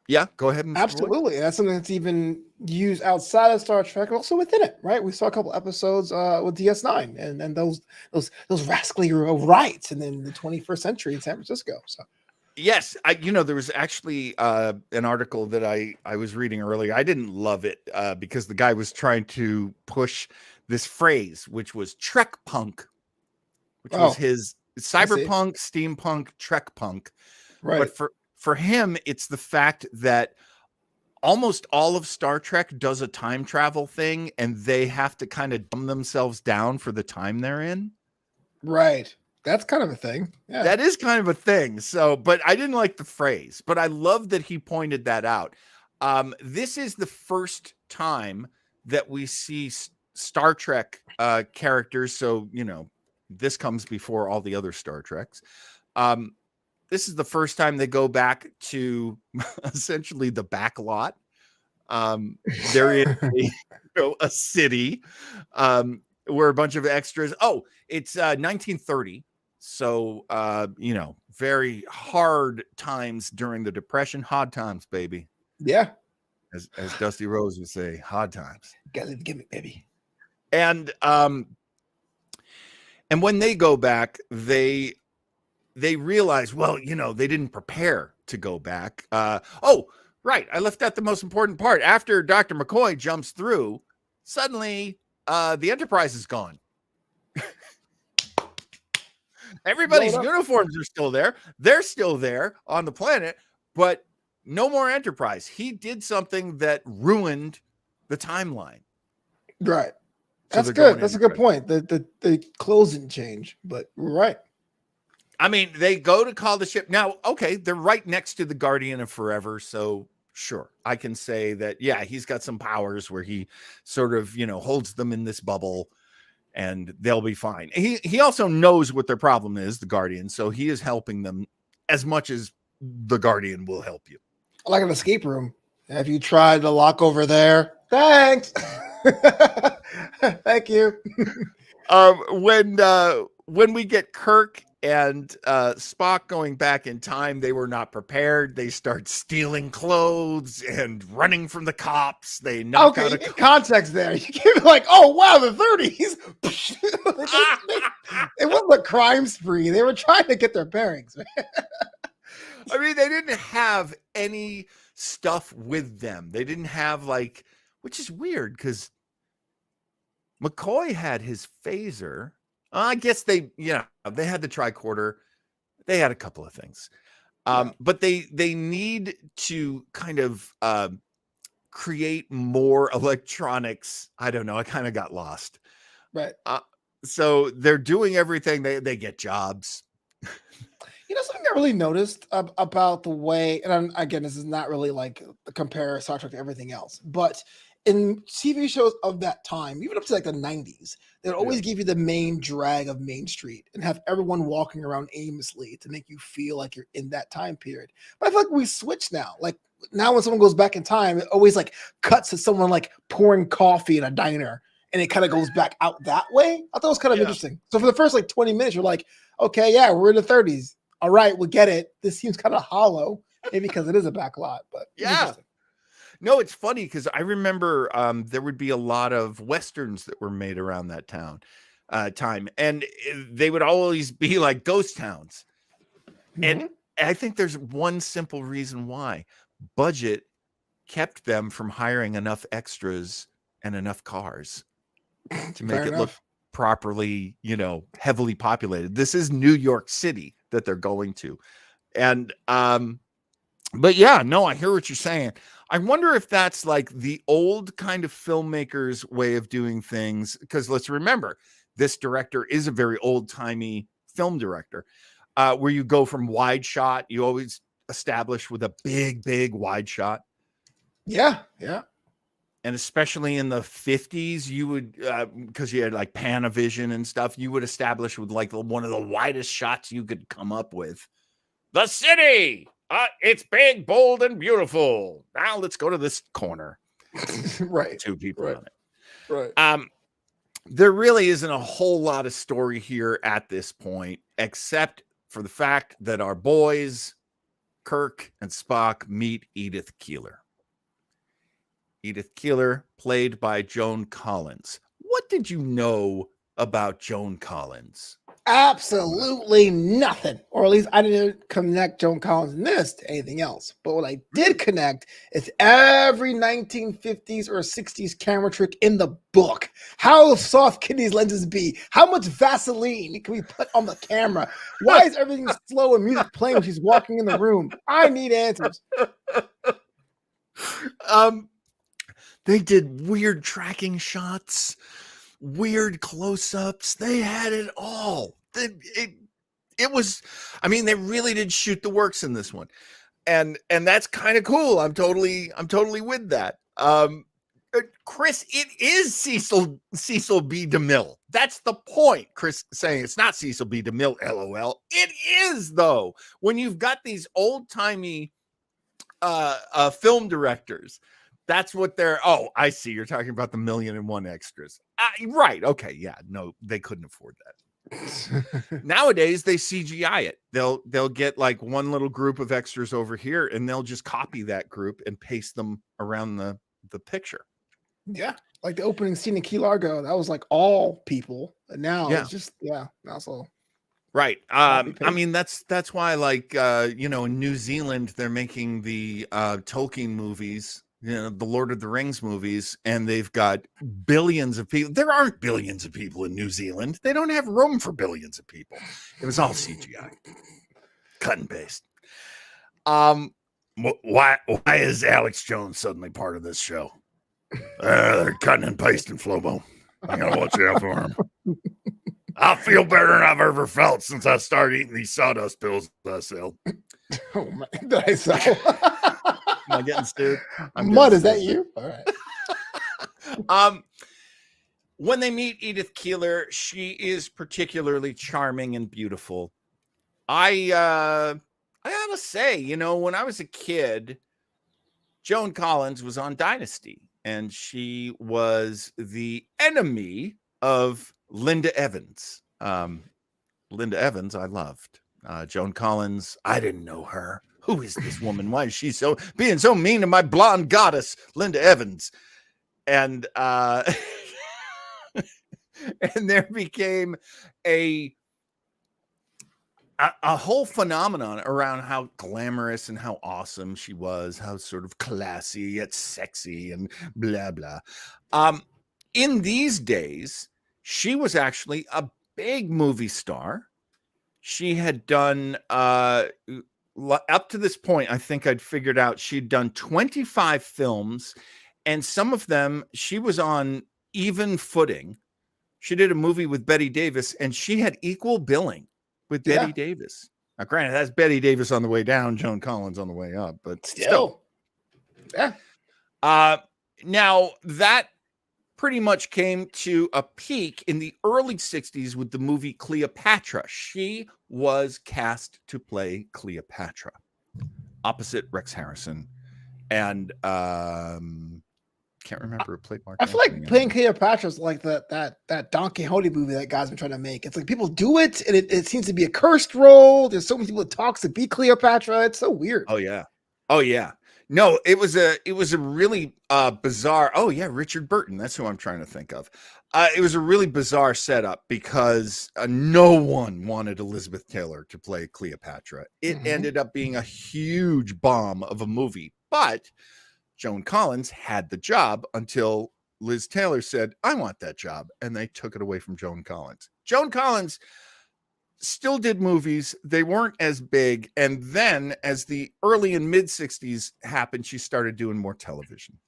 Yeah, go ahead. Mr. Absolutely. That's something that's even used outside of Star Trek, also within it, right? We saw a couple episodes with DS9 and those rascally riots, and then the 21st century in San Francisco. So. Yes, there was actually an article that I was reading earlier. I didn't love it because the guy was trying to push this phrase, which was Trek punk, which was his cyberpunk, steampunk, Trek punk. Right. But for him, it's the fact that almost all of Star Trek does a time travel thing, and they have to kind of dumb themselves down for the time they're in. Right. That's kind of a thing. Yeah. That is kind of a thing. So, but I didn't like the phrase, but I love that he pointed that out. This is the first time that we see Star Trek characters. So, this comes before all the other Star Treks. This is the first time they go back to essentially the back lot. They're in a city where a bunch of extras. Oh, it's 1930. So, very hard times during the Depression. Hard times, baby. Yeah. As Dusty Rose would say, hard times. Gotta give me, baby. And when they go back, they realize, well, they didn't prepare to go back. Right. I left out the most important part. After Dr. McCoy jumps through, suddenly the Enterprise is gone. Everybody's uniforms are still there. They're still there on the planet, but no more Enterprise. He did something that ruined the timeline. Right. That's good. That's a good point. The clothes didn't change, but we're right. I mean, they go to call the ship. Now, okay, they're right next to the Guardian of Forever, so sure, I can say that, yeah, he's got some powers where he sort of, holds them in this bubble and they'll be fine. He also knows what their problem is, the Guardian, so he is helping them as much as the Guardian will help you. Like an escape room. Have you tried the lock over there? Thanks. Thank you. When we get Kirk and Spock going back in time, they were not prepared. They start stealing clothes and running from the cops. They knock out context there. You give it like, oh wow, the 30s. It wasn't a crime spree. They were trying to get their bearings. I mean, they didn't have any stuff with them. They didn't have which is weird because McCoy had his phaser. I guess they had the tricorder. They had a couple of things. But they need to kind of create more electronics. I don't know. I kind of got lost. Right. So they're doing everything. They get jobs. Something I really noticed about the way, and again, this is not really like compare Star Trek to everything else, but in TV shows of that time, even up to like the 90s, they'd always give you the main drag of Main Street and have everyone walking around aimlessly to make you feel like you're in that time period. But I feel like we switch now. Like now when someone goes back in time, it always like cuts to someone like pouring coffee in a diner and it kind of goes back out that way. I thought it was kind of interesting. So for the first like 20 minutes, you're like, okay, yeah, we're in the 30s. All right, we get it. This seems kind of hollow, maybe because it is a back lot, but yeah. No, it's funny because I remember there would be a lot of Westerns that were made around that time, and they would always be like ghost towns. Mm-hmm. And I think there's one simple reason why. Budget kept them from hiring enough extras and enough cars to make it look properly, heavily populated. This is New York City that they're going to. And but yeah, no, I hear what you're saying. I wonder if that's like the old kind of filmmakers' way of doing things, because let's remember, this director is a very old-timey film director, where you go from wide shot, you always establish with a big wide shot. Yeah. And especially in the 50s, you would, because you had like Panavision and stuff, you would establish with like one of the widest shots you could come up with. The city! It's big, bold, and beautiful. Now let's go to this corner. Right. Two people on it. Right. There really isn't a whole lot of story here at this point, except for the fact that our boys, Kirk and Spock, meet Edith Keeler. Edith Keeler, played by Joan Collins. What did you know about Joan Collins? Absolutely nothing. Or at least I didn't connect Joan Collins in this to anything else. But what I did connect is every 1950s or 60s camera trick in the book. How soft can these lenses be? How much Vaseline can we put on the camera? Why is everything slow and music playing when she's walking in the room? I need answers. They did weird tracking shots, weird close-ups. They had it all. It was, I mean, they really did shoot the works in this one. And that's kind of cool. I'm totally with that. Chris, it is Cecil B. DeMille. That's the point. Chris saying it's not Cecil B. DeMille, LOL. It is, though. When you've got these old-timey film directors, that's what they're, I see. You're talking about the 1,000,001 extras. Right. Okay. Yeah. No, they couldn't afford that. Nowadays, they CGI it. They'll get like one little group of extras over here, and they'll just copy that group and paste them around the picture. Yeah. Like the opening scene in Key Largo, that was like all people. And now it's just, that's all. Right. I mean, that's why, like, in New Zealand, they're making the Tolkien movies, the Lord of the Rings movies, and they've got billions of people. There aren't billions of people in New Zealand. They don't have room for billions of people. It was all CGI. Cut and paste. Why is Alex Jones suddenly part of this show? They're cutting and pasting, Flobo. I gotta watch out for him. I feel better than I've ever felt since I started eating these sawdust pills I sell. Oh my! Did I sell? Am I getting sued? I'm Mud, getting is that sued. you? All right. When they meet Edith Keeler, she is particularly charming and beautiful. I gotta say, you know, when I was a kid, Joan Collins was on Dynasty, and she was the enemy of Linda Evans. Linda Evans, I loved. Joan Collins, I didn't know her. Who is this woman? Why is she being so mean to my blonde goddess, Linda Evans? And and there became a whole phenomenon around how glamorous and how awesome she was, how sort of classy yet sexy and blah blah. In these days, she was actually a big movie star. She had done up to this point, I think I'd figured out she'd done 25 films, and some of them she was on even footing. She did a movie with Betty Davis, and she had equal billing with Betty Davis. Now, granted, that's Betty Davis on the way down, Joan Collins on the way up, but still. Yeah. Now, that pretty much came to a peak in the early 60s with the movie Cleopatra. She was cast to play Cleopatra opposite Rex Harrison. And can't remember who played Mark. I feel like playing Cleopatra is like that Don Quixote movie that guys been trying to make. It's like people do it, and it seems to be a cursed role. There's so many people that talks to be Cleopatra. It's so weird. Oh yeah. No, it was a really bizarre. Oh yeah, Richard Burton. That's who I'm trying to think of. It was a really bizarre setup because no one wanted Elizabeth Taylor to play Cleopatra. It ended up being a huge bomb of a movie, but Joan Collins had the job until Liz Taylor said, "I want that job," and they took it away from Joan Collins. Joan Collins still did movies. They weren't as big. And then as the early and mid 60s happened, she started doing more television.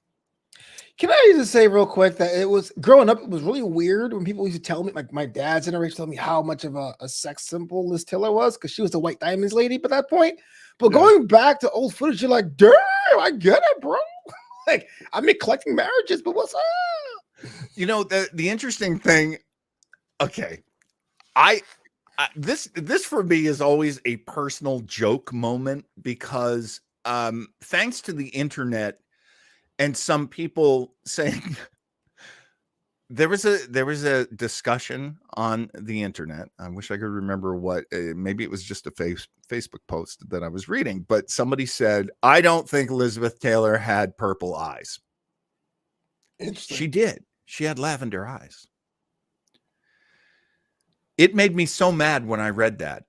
Can I just say real quick that it was growing up, it was really weird when people used to tell me, like my dad's generation, tell me how much of a sex symbol Liz Taylor was because she was the White Diamonds lady at that point. But going back to old footage, you're like, damn, I get it, bro. Like, I've been collecting marriages, but what's up? You know, the interesting thing, okay, this for me is always a personal joke moment because thanks to the internet and some people saying there was a discussion on the internet. I wish I could remember what, maybe it was just a Facebook post that I was reading, but somebody said, I don't think Elizabeth Taylor had purple eyes. She did. She had lavender eyes. It made me so mad when I read that.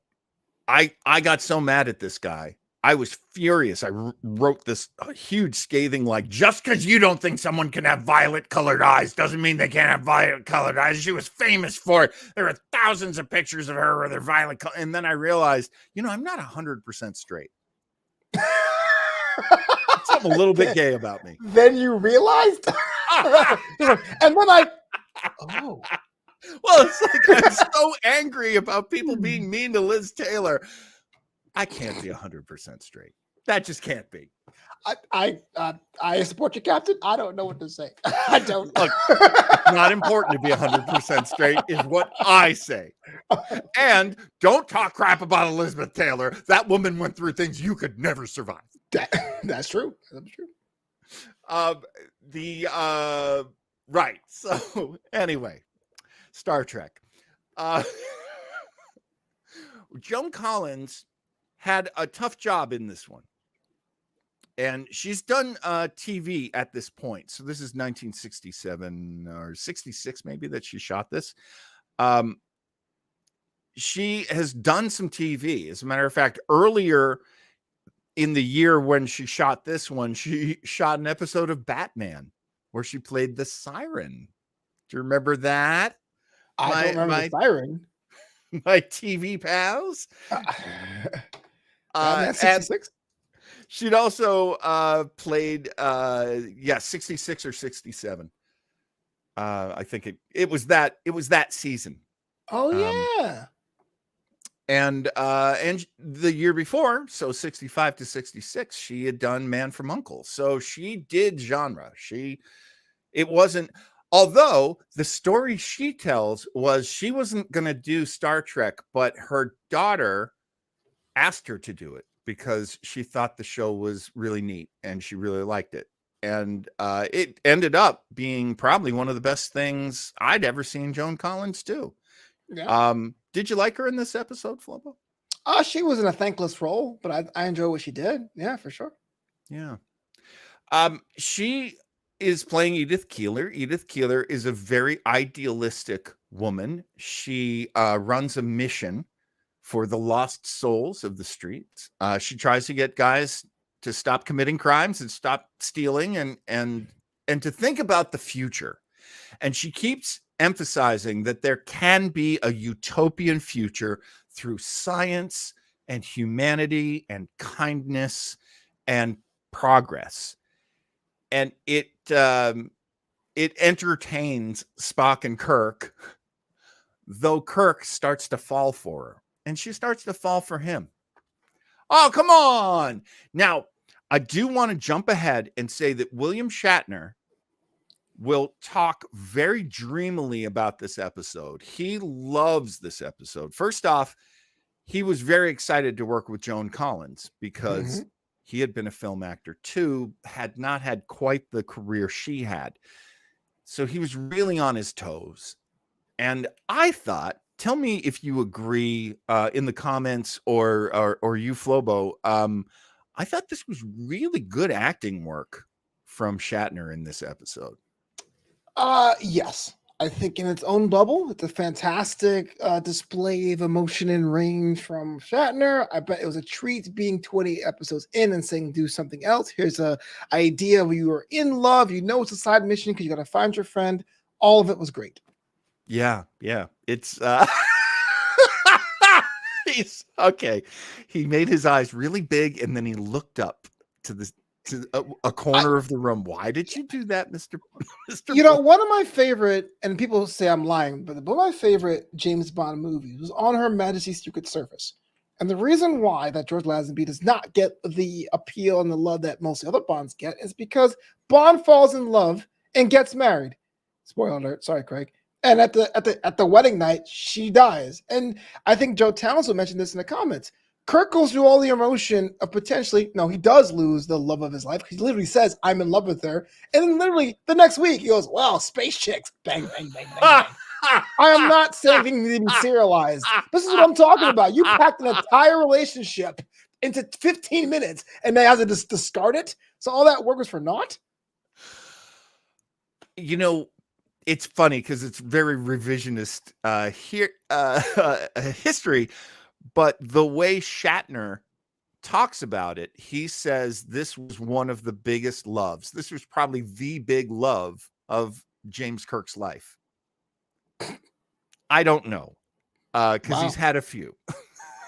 I got so mad at this guy. I was furious. I wrote this huge scathing, like, just because you don't think someone can have violet colored eyes doesn't mean they can't have violet colored eyes. She was famous for it. There are thousands of pictures of her with her violet color. And then I realized, you know, I'm not 100% straight. Something a little bit gay about me. Then you realized? And then oh. Well, it's like I'm so angry about people being mean to Liz Taylor. I can't be 100% straight. That just can't be. I support you, Captain. I don't know what to say. I don't. Look, it's not important to be 100% straight, is what I say. And don't talk crap about Elizabeth Taylor. That woman went through things you could never survive. That's true. That's true. Right. So anyway, Star Trek. Joan Collins had a tough job in this one. And she's done TV at this point. So this is 1967 or 66 maybe that she shot this. She has done some TV. As a matter of fact, earlier in the year when she shot this one, she shot an episode of Batman where she played the Siren. Do you remember that? I don't remember the Siren. My TV pals. That's 66. She'd also played 66 or 67. I think it was that season. Oh Um, yeah. and the year before, so 65 to 66, she had done Man from Uncle. So she did genre. It wasn't, although the story she tells was she wasn't going to do Star Trek, but her daughter asked her to do it because she thought the show was really neat and she really liked it. And it ended up being probably one of the best things I'd ever seen Joan Collins do. Yeah. Did you like her in this episode, Flobo? She was in a thankless role, but I enjoy what she did. Yeah, for sure. Yeah. She is playing Edith Keeler. Edith Keeler is a very idealistic woman. She runs a mission for the lost souls of the streets. She tries to get guys to stop committing crimes and stop stealing and to think about the future. And she keeps emphasizing that there can be a utopian future through science and humanity and kindness and progress. And it entertains Spock and Kirk, though Kirk starts to fall for her, and she starts to fall for him. Oh, come on! Now, I do want to jump ahead and say that William Shatner will talk very dreamily about this episode. He loves this episode. First off, he was very excited to work with Joan Collins because he had been a film actor too, had not had quite the career she had. So he was really on his toes. And I thought, tell me if you agree in the comments or you, Flobo. I thought this was really good acting work from Shatner in this episode. Yes. I think in its own bubble, it's a fantastic display of emotion and range from Shatner. I bet it was a treat being 20 episodes in and saying do something else. Here's a idea where you are in love. You know it's a side mission because you got to find your friend. All of it was great. Yeah. It's he's okay. He made his eyes really big and then he looked up to a corner of the room. Why did you do that, Mr. You know, one of my favorite, and people say I'm lying, but one of my favorite James Bond movies was On Her Majesty's Secret Service. And the reason why that George Lazenby does not get the appeal and the love that most other Bonds get is because Bond falls in love and gets married. Spoiler alert, sorry, Craig. And at the wedding night, she dies. And I think Joe Townsend mentioned this in the comments. Kirk goes through all the emotion of potentially, no, he does lose the love of his life. He literally says, I'm in love with her. And then literally the next week, he goes, wow, space chicks. Bang, bang, bang, bang, bang. I am not saying things need to be serialized. This is what I'm talking about. You packed an entire relationship into 15 minutes and they have to just discard it. So all that work was for naught? You know, it's funny because it's very revisionist history. But the way Shatner talks about it, he says this was one of the biggest loves. This was probably the big love of James Kirk's life. I don't know because he's had a few.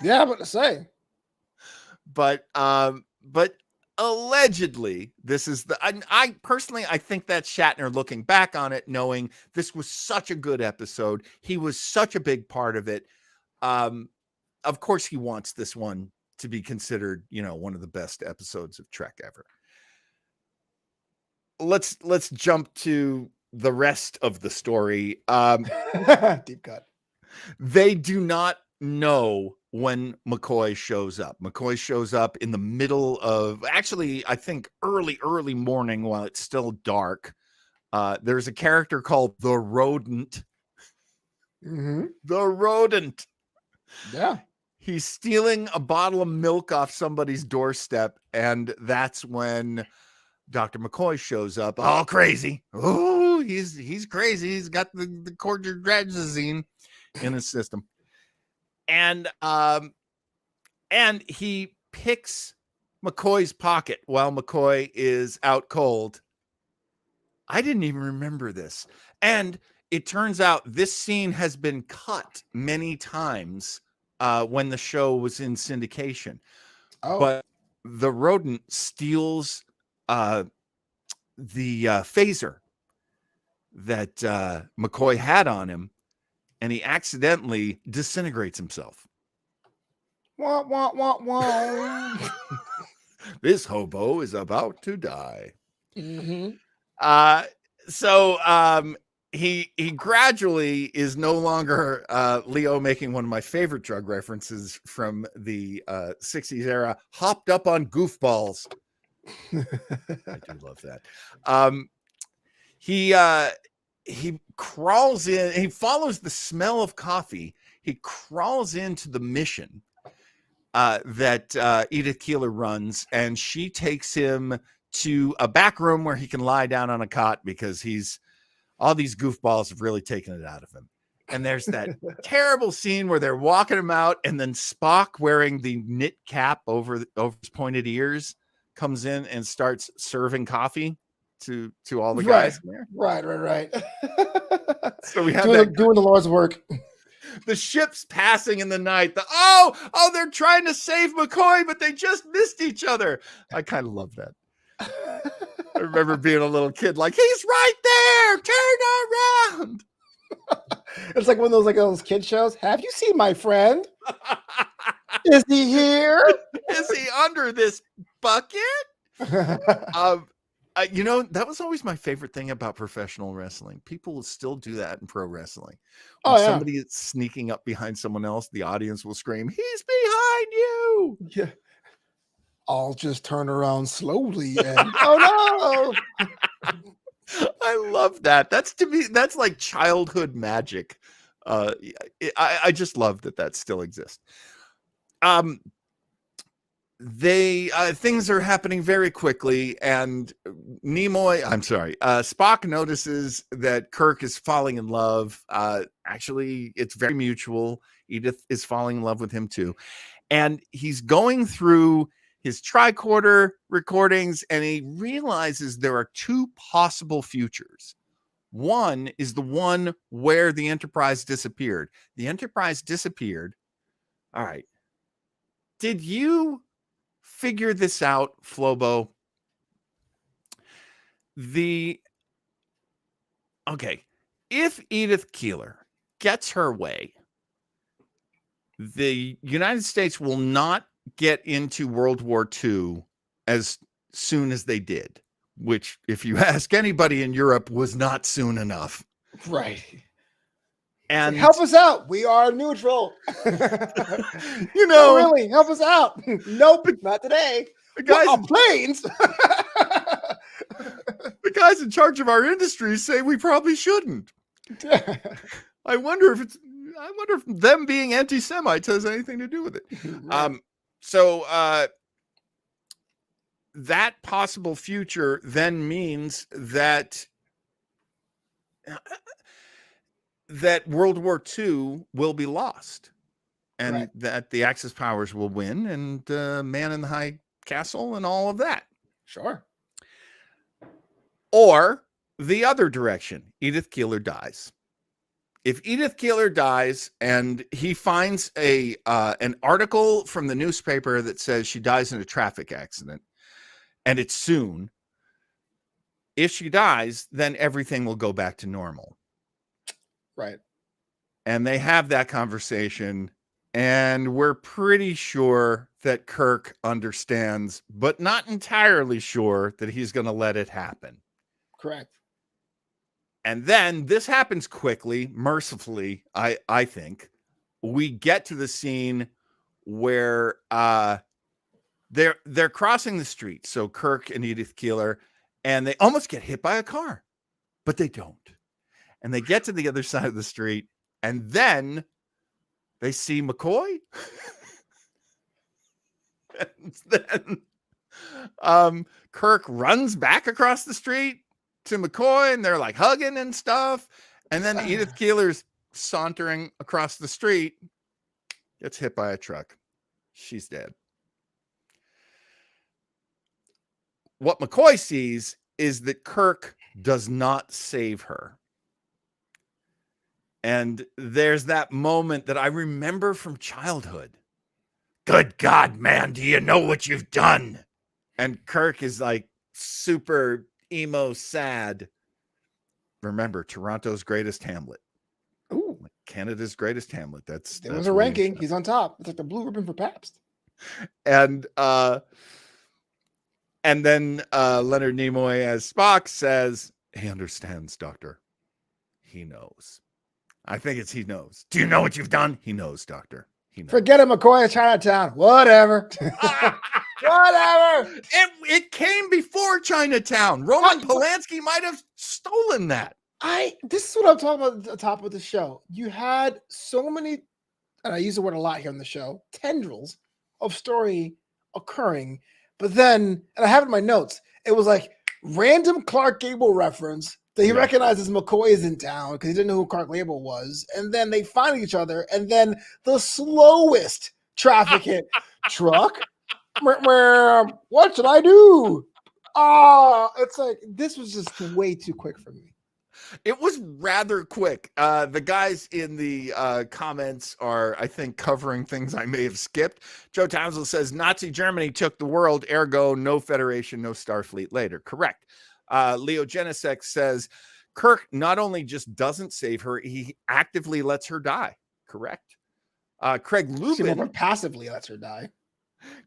Yeah, but to say. But allegedly, this is I personally, I think that's Shatner looking back on it, knowing this was such a good episode. He was such a big part of it. Of course, he wants this one to be considered, one of the best episodes of Trek ever. Let's jump to the rest of the story. Deep cut. They do not know when McCoy shows up. McCoy shows up in the middle of, actually, I think early morning while it's still dark. There's a character called the Rodent. The Rodent. Yeah. He's stealing a bottle of milk off somebody's doorstep, and that's when Dr. McCoy shows up, all crazy. Oh, he's crazy. He's got the cordrazine in his system. And he picks McCoy's pocket while McCoy is out cold. I didn't even remember this. And it turns out this scene has been cut many times when the show was in syndication. But the Rodent steals the phaser that McCoy had on him and he accidentally disintegrates himself. Wah, wah, wah, wah. This hobo is about to die. Mm-hmm. So he gradually is no longer Leo making one of my favorite drug references from the 60s era, hopped up on goofballs. I do love that. He crawls in, he follows the smell of coffee. He crawls into the mission that Edith Keeler runs, and she takes him to a back room where he can lie down on a cot because all these goofballs have really taken it out of him. And there's that terrible scene where they're walking him out, and then Spock, wearing the knit cap over his pointed ears, comes in and starts serving coffee to all the guys in there. Right. So we have doing the Lord's work. The ship's passing in the night. They're trying to save McCoy, but they just missed each other. I kind of love that. I remember being a little kid, like, he's right there. Turn around. It's like one of those kid shows. Have you seen my friend? Is he here? Is he under this bucket? That was always my favorite thing about professional wrestling. People will still do that in pro wrestling. When somebody is sneaking up behind someone else, the audience will scream, "He's behind you!" Yeah. I'll just turn around slowly and oh no! I love that. That's like childhood magic. I just love that still exists. Things are happening very quickly, and Spock notices that Kirk is falling in love. Actually, it's very mutual. Edith is falling in love with him too, and he's going through his tricorder recordings, and he realizes there are two possible futures. One is the one where the Enterprise disappeared. The Enterprise disappeared. All right. Did you figure this out, Flobo? If Edith Keeler gets her way, the United States will not get into World War II as soon as they did, which, if you ask anybody in Europe, was not soon enough. Right. And help us out. We are neutral. Really, help us out. Nope, not today. The guys on planes. The guys in charge of our industry say we probably shouldn't. I wonder if them being anti-Semites has anything to do with it. So that possible future then means that World War II will be lost, and that the Axis powers will win, and Man in the High Castle and all of that. Sure. Or the other direction, Edith Keeler dies. If Edith Keeler dies and he finds an article from the newspaper that says she dies in a traffic accident, and it's soon, if she dies, then everything will go back to normal. Right. And they have that conversation, and we're pretty sure that Kirk understands, but not entirely sure that he's going to let it happen. Correct. And then this happens quickly, mercifully, I think. We get to the scene where they're crossing the street. So Kirk and Edith Keeler, and they almost get hit by a car, but they don't. And they get to the other side of the street, and then they see McCoy. And then Kirk runs back across the street to McCoy, and they're like hugging and stuff. And then Edith Keeler's sauntering across the street, gets hit by a truck. She's dead. What McCoy sees is that Kirk does not save her. And there's that moment that I remember from childhood. Good God, man, do you know what you've done? And Kirk is like super emo sad. Remember, Toronto's greatest Hamlet. Ooh. Canada's greatest Hamlet. That's There was a William ranking. Shatner. He's on top. It's like the blue ribbon for Pabst. And then Leonard Nimoy as Spock says, he understands, Doctor. He knows. I think it's he knows. Do you know what you've done? He knows, Doctor. He knows. Forget it, McCoy at Chinatown. Whatever. Whatever. It came before Chinatown. Roman Polanski might have stolen that. This is what I'm talking about at the top of the show. You had so many, and I use the word a lot here on the show, tendrils of story occurring, but then, and I have it in my notes, it was like random Clark Gable reference that he recognizes McCoy is in town because he didn't know who Clark Gable was, and then they find each other, and then the slowest traffic hit. Truck? What should I do? It's like, this was just way too quick for me. It was rather quick. The guys in the comments are, I think, covering things I may have skipped. Joe Townsend says, Nazi Germany took the world, ergo, no Federation, no Starfleet later. Correct. Leo Genesek says, Kirk not only just doesn't save her, he actively lets her die. Correct. Craig Lubin passively lets her die.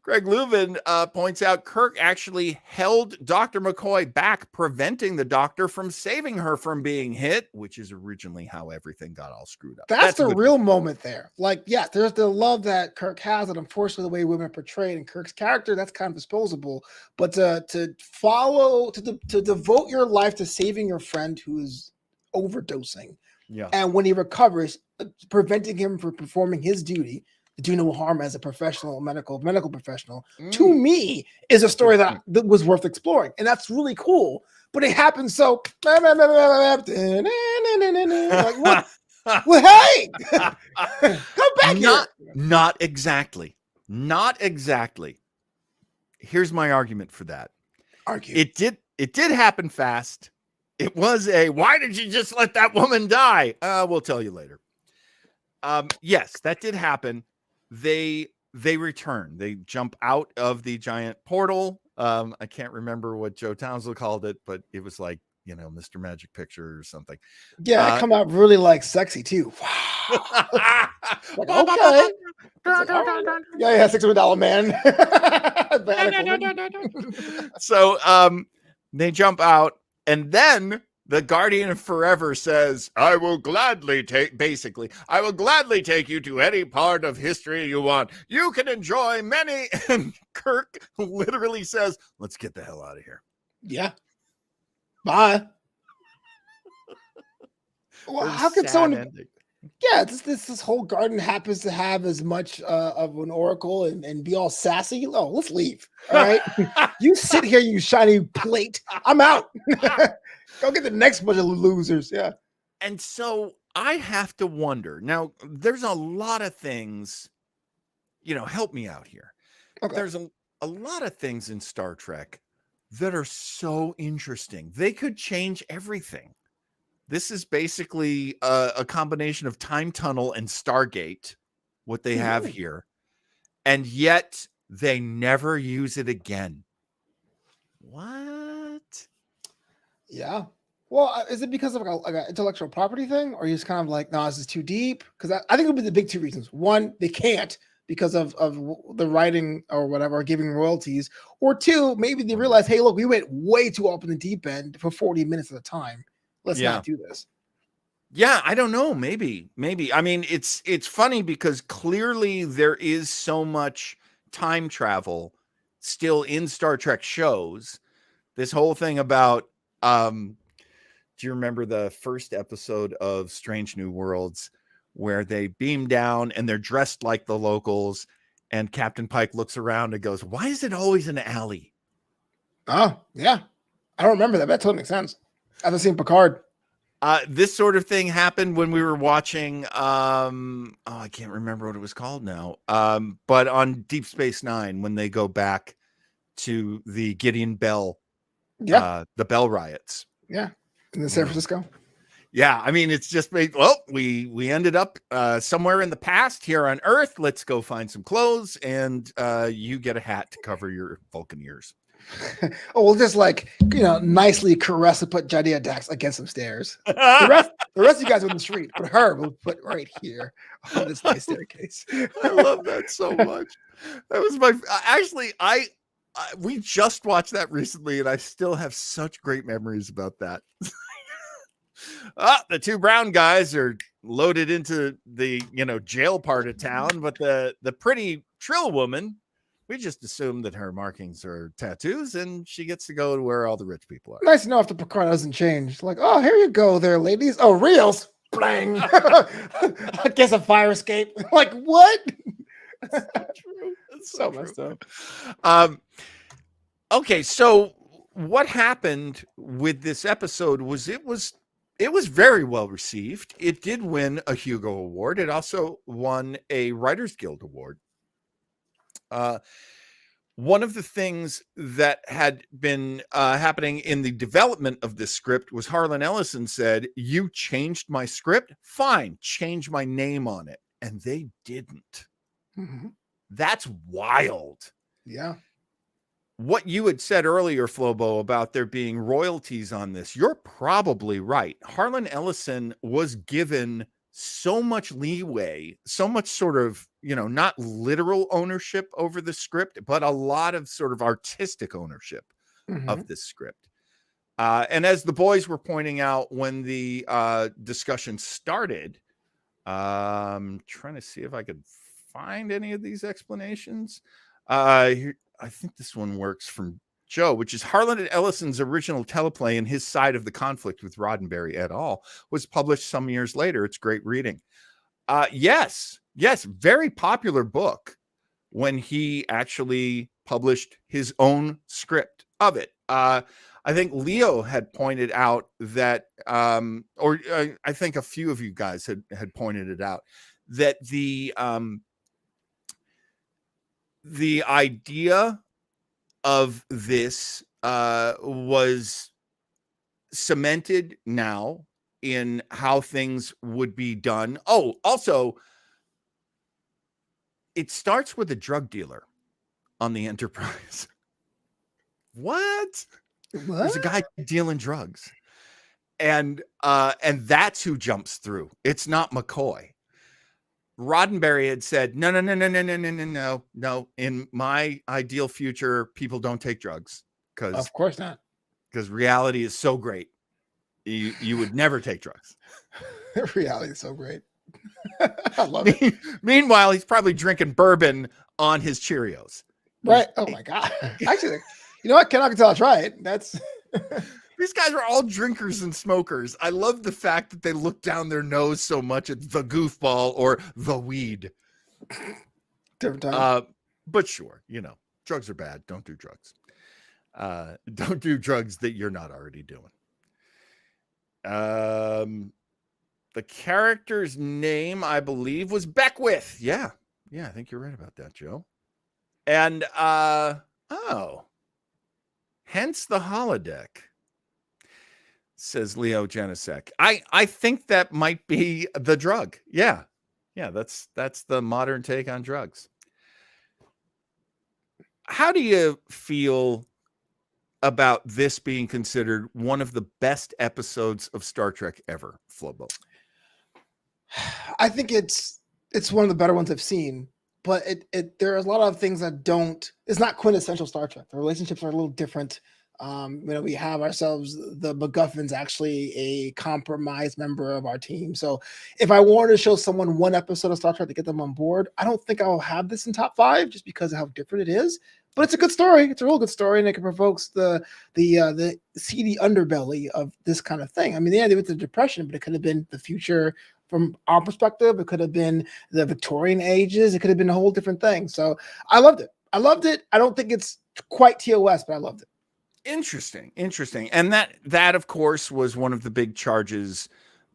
Craig Lubin points out Kirk actually held Dr. McCoy back, preventing the doctor from saving her from being hit, which is originally how everything got all screwed up. That's the real moment there. Like, yes, there's the love that Kirk has, and unfortunately the way women are portrayed in Kirk's character, that's kind of disposable. But to devote your life to saving your friend who is overdosing, and when he recovers, preventing him from performing his duty, do no harm as a professional medical professional, to me is a story that was worth exploring, and that's really cool. But it happens so like, what? Well, hey, come back here. Not exactly. Here's my argument for that. It did happen fast. It was why did you just let that woman die? We'll tell you later. Yes, that did happen. They return. They jump out of the giant portal. I can't remember what Joe Townsend called it, but it was like, Mr. Magic Picture or something. Yeah, it come out really like sexy too. Wow. Like, okay. Like, yeah, $600 man. So they jump out, and then the Guardian of Forever says, I will gladly take you to any part of history you want. You can enjoy many. And Kirk literally says, let's get the hell out of here. Yeah. Bye. Well, how could someone ending. Yeah, this whole garden happens to have as much of an oracle and be all sassy. Oh, let's leave. All right. You sit here, you shiny plate. I'm out. Go get the next bunch of losers. Yeah. And so I have to wonder. Now, there's a lot of things, help me out here. Okay. There's a lot of things in Star Trek that are so interesting. They could change everything. This is basically a combination of Time Tunnel and Stargate, what they have here. And yet they never use it again. What? Yeah. Well, is it because of like an intellectual property thing, or you just kind of like, no, this is too deep? Because I think it would be the big two reasons. One, they can't because of the writing or whatever, or giving royalties. Or two, maybe they realize, hey, look, we went way too up in the deep end for 40 minutes at a time. Let's not do this. Yeah, I don't know. Maybe. I mean, it's funny because clearly there is so much time travel still in Star Trek shows. This whole thing about, do you remember the first episode of Strange New Worlds where they beam down and they're dressed like the locals, and Captain Pike looks around and goes, why is it always an alley? Oh, yeah. I don't remember that. That totally makes sense. I haven't seen Picard. This sort of thing happened when we were watching, I can't remember what it was called now. But on Deep Space Nine, when they go back to the Gideon Bell, the Bell riots. Yeah. In San Francisco. Yeah. I mean, it's just, we ended up somewhere in the past here on Earth. Let's go find some clothes, and you get a hat to cover your Vulcan ears. Oh, we'll just nicely caress and put Jadiah Dax against some stairs. The The rest of you guys are in the street, but her we'll put right here on this nice staircase. I love that so much. That was my actually we just watched that recently, and I still have such great memories about that. The two brown guys are loaded into the jail part of town, but the pretty Trill woman, we just assume that her markings are tattoos, and she gets to go to where all the rich people are. Nice to know if the Picard doesn't change. Like, oh, here you go there, ladies. Oh, reels. Blang. I guess a fire escape. Like, what? That's so true. That's so messed up. Okay, so what happened with this episode was it was very well received. It did win a Hugo Award. It also won a Writers Guild Award. One of the things that had been happening in the development of this script was Harlan Ellison said, "You changed my script? Fine, change my name on it." And they didn't. Mm-hmm. That's wild. Yeah. What you had said earlier, Flobo, about there being royalties on this, you're probably right. Harlan Ellison was given so much leeway, so much sort of, not literal ownership over the script, but a lot of sort of artistic ownership of this script. And as the boys were pointing out when the discussion started, trying to see if I could find any of these explanations. I think this one works from Joe, which is Harlan Ellison's original teleplay and his side of the conflict with Roddenberry et al. Was published some years later. It's great reading. Yes, very popular book when he actually published his own script of it. I think Leo had pointed out that, or I think a few of you guys had pointed it out, that the idea of this was cemented now in how things would be done. Oh, also, it starts with a drug dealer on the Enterprise. What? There's a guy dealing drugs, and that's who jumps through. It's not McCoy. Roddenberry had said, no. In my ideal future, people don't take drugs because, of course not, because reality is so great. You would never take drugs. Reality is so great. I love it. Meanwhile, he's probably drinking bourbon on his Cheerios. Right? Oh my god! Actually, you know what? Cannot tell. Try it. That's. These guys are all drinkers and smokers. I love the fact that they look down their nose so much at the goofball or the weed. Different time. But sure, drugs are bad. Don't do drugs. Don't do drugs that you're not already doing. The character's name, I believe, was Beckwith. Yeah, I think you're right about that, Joe. And hence the holodeck, says Leo Genesek. I think that might be the drug. Yeah, that's the modern take on drugs. How do you feel about this being considered one of the best episodes of Star Trek ever, Flobo? I think it's one of the better ones I've seen, but there are a lot of things that it's not quintessential Star Trek. The relationships are a little different. We have ourselves, the MacGuffin's actually a compromised member of our team. So if I wanted to show someone one episode of Star Trek to get them on board, I don't think I'll have this in top 5 just because of how different it is. But it's a good story. It's a real good story, and it provokes the seedy underbelly of this kind of thing. I mean, yeah, they went to depression, but it could have been the future from our perspective. It could have been the Victorian ages. It could have been a whole different thing. So I loved it. I don't think it's quite TOS, but I loved it. Interesting. And that of course was one of the big charges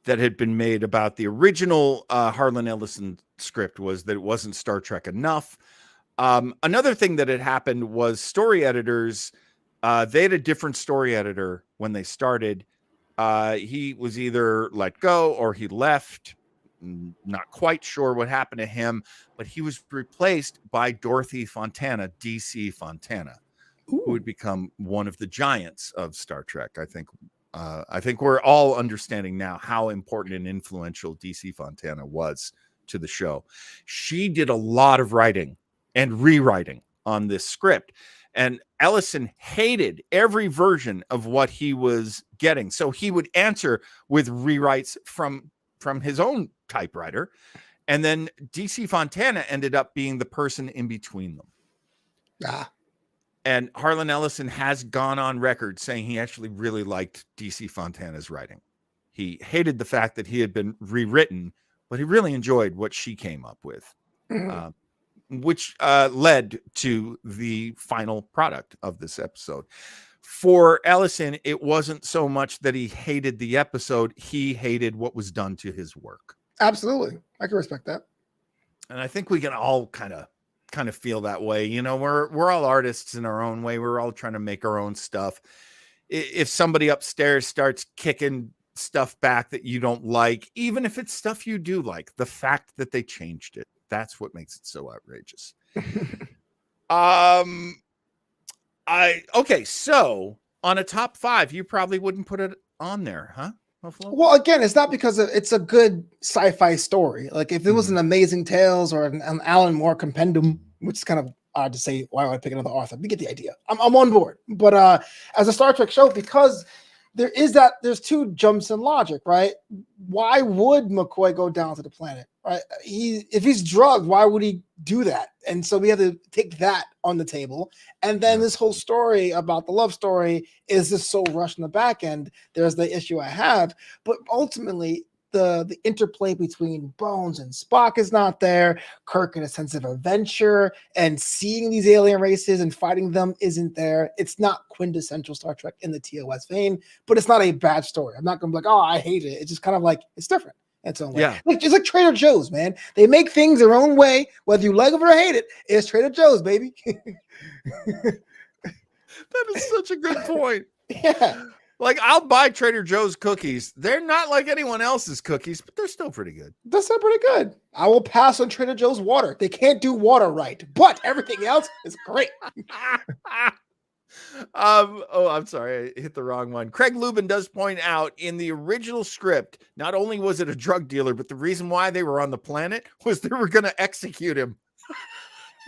that had been made about the original Harlan Ellison script, was that it wasn't Star Trek enough. Another thing that had happened was story editors, they had a different story editor when they started. He was either let go or he left. Not quite sure what happened to him, but he was replaced by Dorothy Fontana, DC Fontana. Ooh. Who would become one of the giants of Star Trek. I think I think we're all understanding now how important and influential DC Fontana was to the show. She did a lot of writing and rewriting on this script, and Ellison hated every version of what he was getting. So he would answer with rewrites from his own typewriter. And then DC Fontana ended up being the person in between them. Ah. And Harlan Ellison has gone on record saying he actually really liked DC Fontana's writing. He hated the fact that he had been rewritten, but he really enjoyed what she came up with, which led to the final product of this episode. For Ellison, it wasn't so much that he hated the episode, he hated what was done to his work. Absolutely. I can respect that. And I think we can all kind of feel that way. You know, we're all artists in our own way. We're all trying to make our own stuff. If somebody upstairs starts kicking stuff back that you don't like, even if it's stuff you do like, the fact that they changed it, that's what makes it so outrageous. Okay, so on a top 5, you probably wouldn't put it on there, huh? Well, again, it's not because it's a good sci-fi story. Like if it was an Amazing Tales or an Alan Moore compendium, which is kind of odd to say, why would I pick another author? You get the idea. I'm on board. But as a Star Trek show, because there's 2 jumps in logic, right? Why would McCoy go down to the planet? Right? If he's drugged, why would he do that? And so we have to take that on the table. And then this whole story about the love story is just so rushed in the back end. There's the issue I have. But ultimately, the interplay between Bones and Spock is not there. Kirk in a sense of adventure and seeing these alien races and fighting them isn't there. It's not quintessential Star Trek in the TOS vein, but it's not a bad story. I'm not going to be like, oh, I hate it. It's just kind of like, it's different. It's own way. Yeah. It's like Trader Joe's, man. They make things their own way, whether you like it or hate it. It's Trader Joe's, baby. That is such a good point. Yeah. Like, I'll buy Trader Joe's cookies. They're not like anyone else's cookies, but they're still pretty good. They're still pretty good. I will pass on Trader Joe's water. They can't do water right, but everything else is great. Oh, I'm sorry. I hit the wrong one. Craig Lubin does point out in the original script, not only was it a drug dealer, but the reason why they were on the planet was they were going to execute him.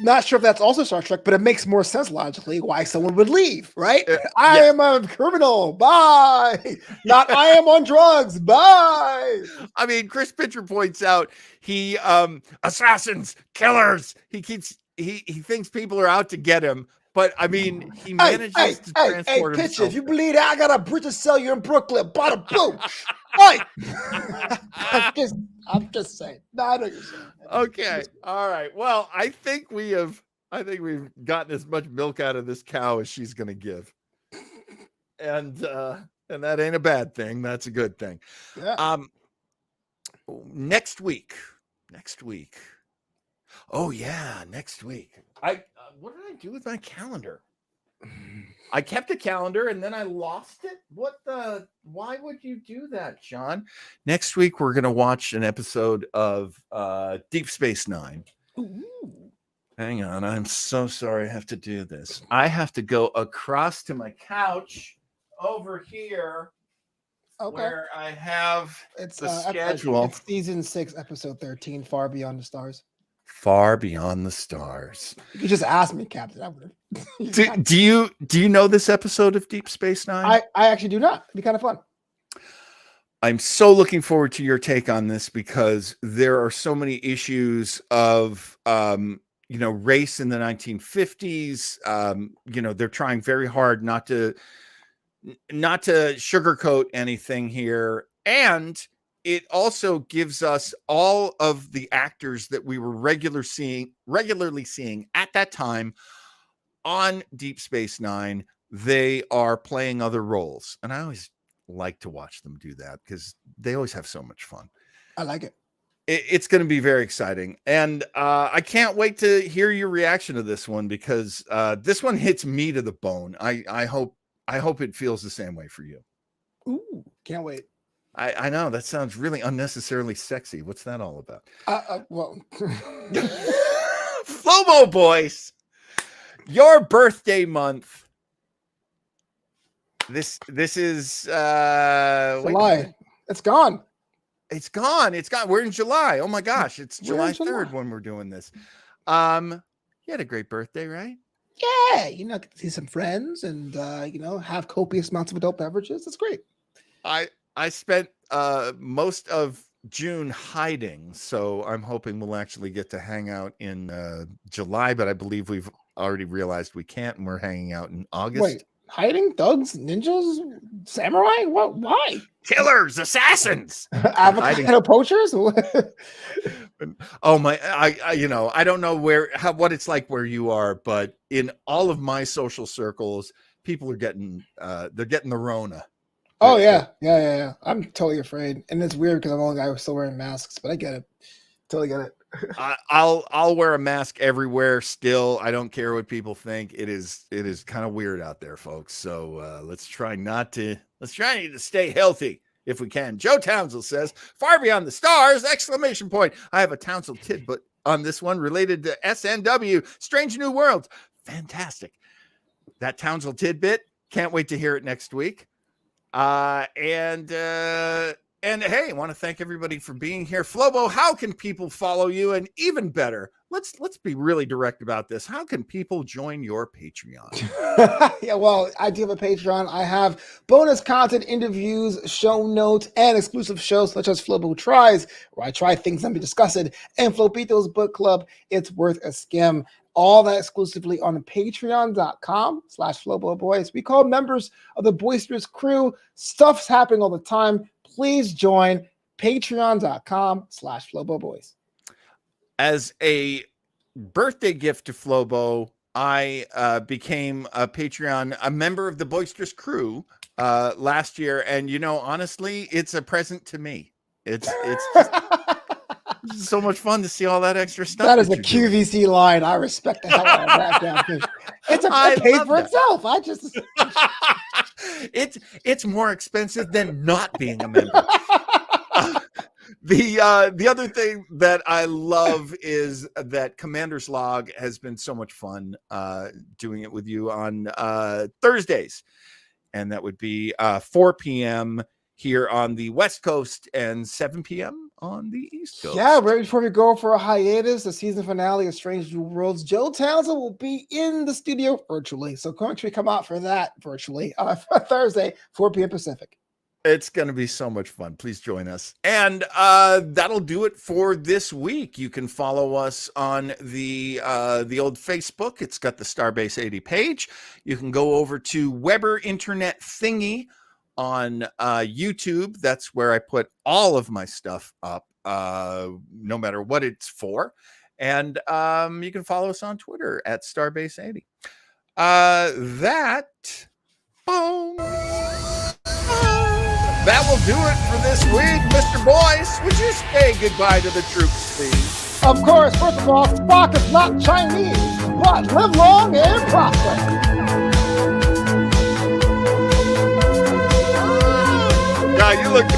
Not sure if that's also Star Trek, but it makes more sense logically why someone would leave, right? I am a criminal. Bye. Not I am on drugs. Bye. I mean, Chris Pitcher points out he assassins, killers. He thinks people are out to get him. But I mean, he manages to transport himself. Pitcher, if you believe that, I got a bridge to sell you in Brooklyn. Bada boom. Right. I'm just saying. No, I know you're saying. Okay. All right. Well, I think we've gotten as much milk out of this cow as she's going to give. And that ain't a bad thing. That's a good thing. Yeah. Next week. Oh yeah, next week. What did I do with my calendar? I kept a calendar and then I lost it. Why would you do that, Sean? Next week, we're going to watch an episode of Deep Space Nine. Ooh. Hang on. I'm so sorry I have to do this. I have to go across to my couch over here where I have the schedule. It's season 6, episode 13, Far Beyond the Stars. Far Beyond the Stars. You could just ask me, Captain. I would. Do you know this episode of Deep Space Nine? I actually do not. It'd be kind of fun. I'm so looking forward to your take on this because there are so many issues of race in the 1950s. They're trying very hard not to sugarcoat anything here, and it also gives us all of the actors that we were regularly seeing at that time on Deep Space Nine. They are playing other roles, and I always like to watch them do that because they always have so much fun. I like it. It's going to be very exciting, and I can't wait to hear your reaction to this one because this one hits me to the bone. I hope it feels the same way for you. Ooh, can't wait. I know that sounds really unnecessarily sexy. What's that all about? Well, Flobo boys, your birthday month This is July. It's gone. It's gone. We're in July. Oh my gosh, it's July 3rd when we're doing this. You had a great birthday, right? Yeah, get to see some friends and have copious amounts of adult beverages. That's great. I spent most of June hiding, so I'm hoping we'll actually get to hang out in July, but I believe we've already realized we can't, and we're hanging out in August. Wait, hiding? Thugs? Ninjas? Samurai? What? Why? Killers, assassins, avocado poachers. Oh my! I don't know what it's like where you are, but in all of my social circles, people are getting the Rona. Oh yeah. I'm totally afraid, and it's weird because I'm the only guy who's still wearing masks. But I get it. Totally get it. I'll wear a mask everywhere still. I don't care what people think. It is kind of weird out there, folks. So let's try to stay healthy if we can. Joe Townsend says, "Far beyond the stars!" ! I have a Townsend tidbit on this one related to SNW, Strange New Worlds. Fantastic. That Townsend tidbit. Can't wait to hear it next week. And hey, I want to thank everybody for being here. Flobo, how can people follow you? And even better, let's be really direct about this. How can people join your Patreon? Yeah, well, I do have a Patreon. I have bonus content, interviews, show notes, and exclusive shows such as Flobo Tries, where I try things I'm discussing, and Flopito's Book Club. It's worth a skim. All that exclusively on patreon.com/FloboBoys. We call members of the boisterous crew. Stuff's happening all the time. Please join patreon.com/FloboBoys. As a birthday gift to Flobo, I became a member of the boisterous crew last year. And, honestly, it's a present to me. It's so much fun to see all that extra stuff. That is a QVC line. I respect the hell out of that damn thing. It pays for itself. It's more expensive than not being a member. The other thing that I love is that Commander's Log has been so much fun doing it with you on Thursdays, and that would be 4 p.m. here on the West Coast and 7 p.m. on the East Coast. Yeah, right before we go for a hiatus, the season finale of Strange New Worlds, Joe Townsend will be in the studio virtually. So come out for that virtually for Thursday, 4 p.m. Pacific. It's going to be so much fun. Please join us. And that'll do it for this week. You can follow us on the old Facebook. It's got the Starbase 80 page. You can go over to Weber Internet Thingy on YouTube. That's where I put all of my stuff up, no matter what it's for. And you can follow us on Twitter at Starbase 80. That will do it for this week. Mr. Boyce, would you say goodbye to the troops, please? Of course. First of all, Spock is not Chinese, but live long and prosper. God, you look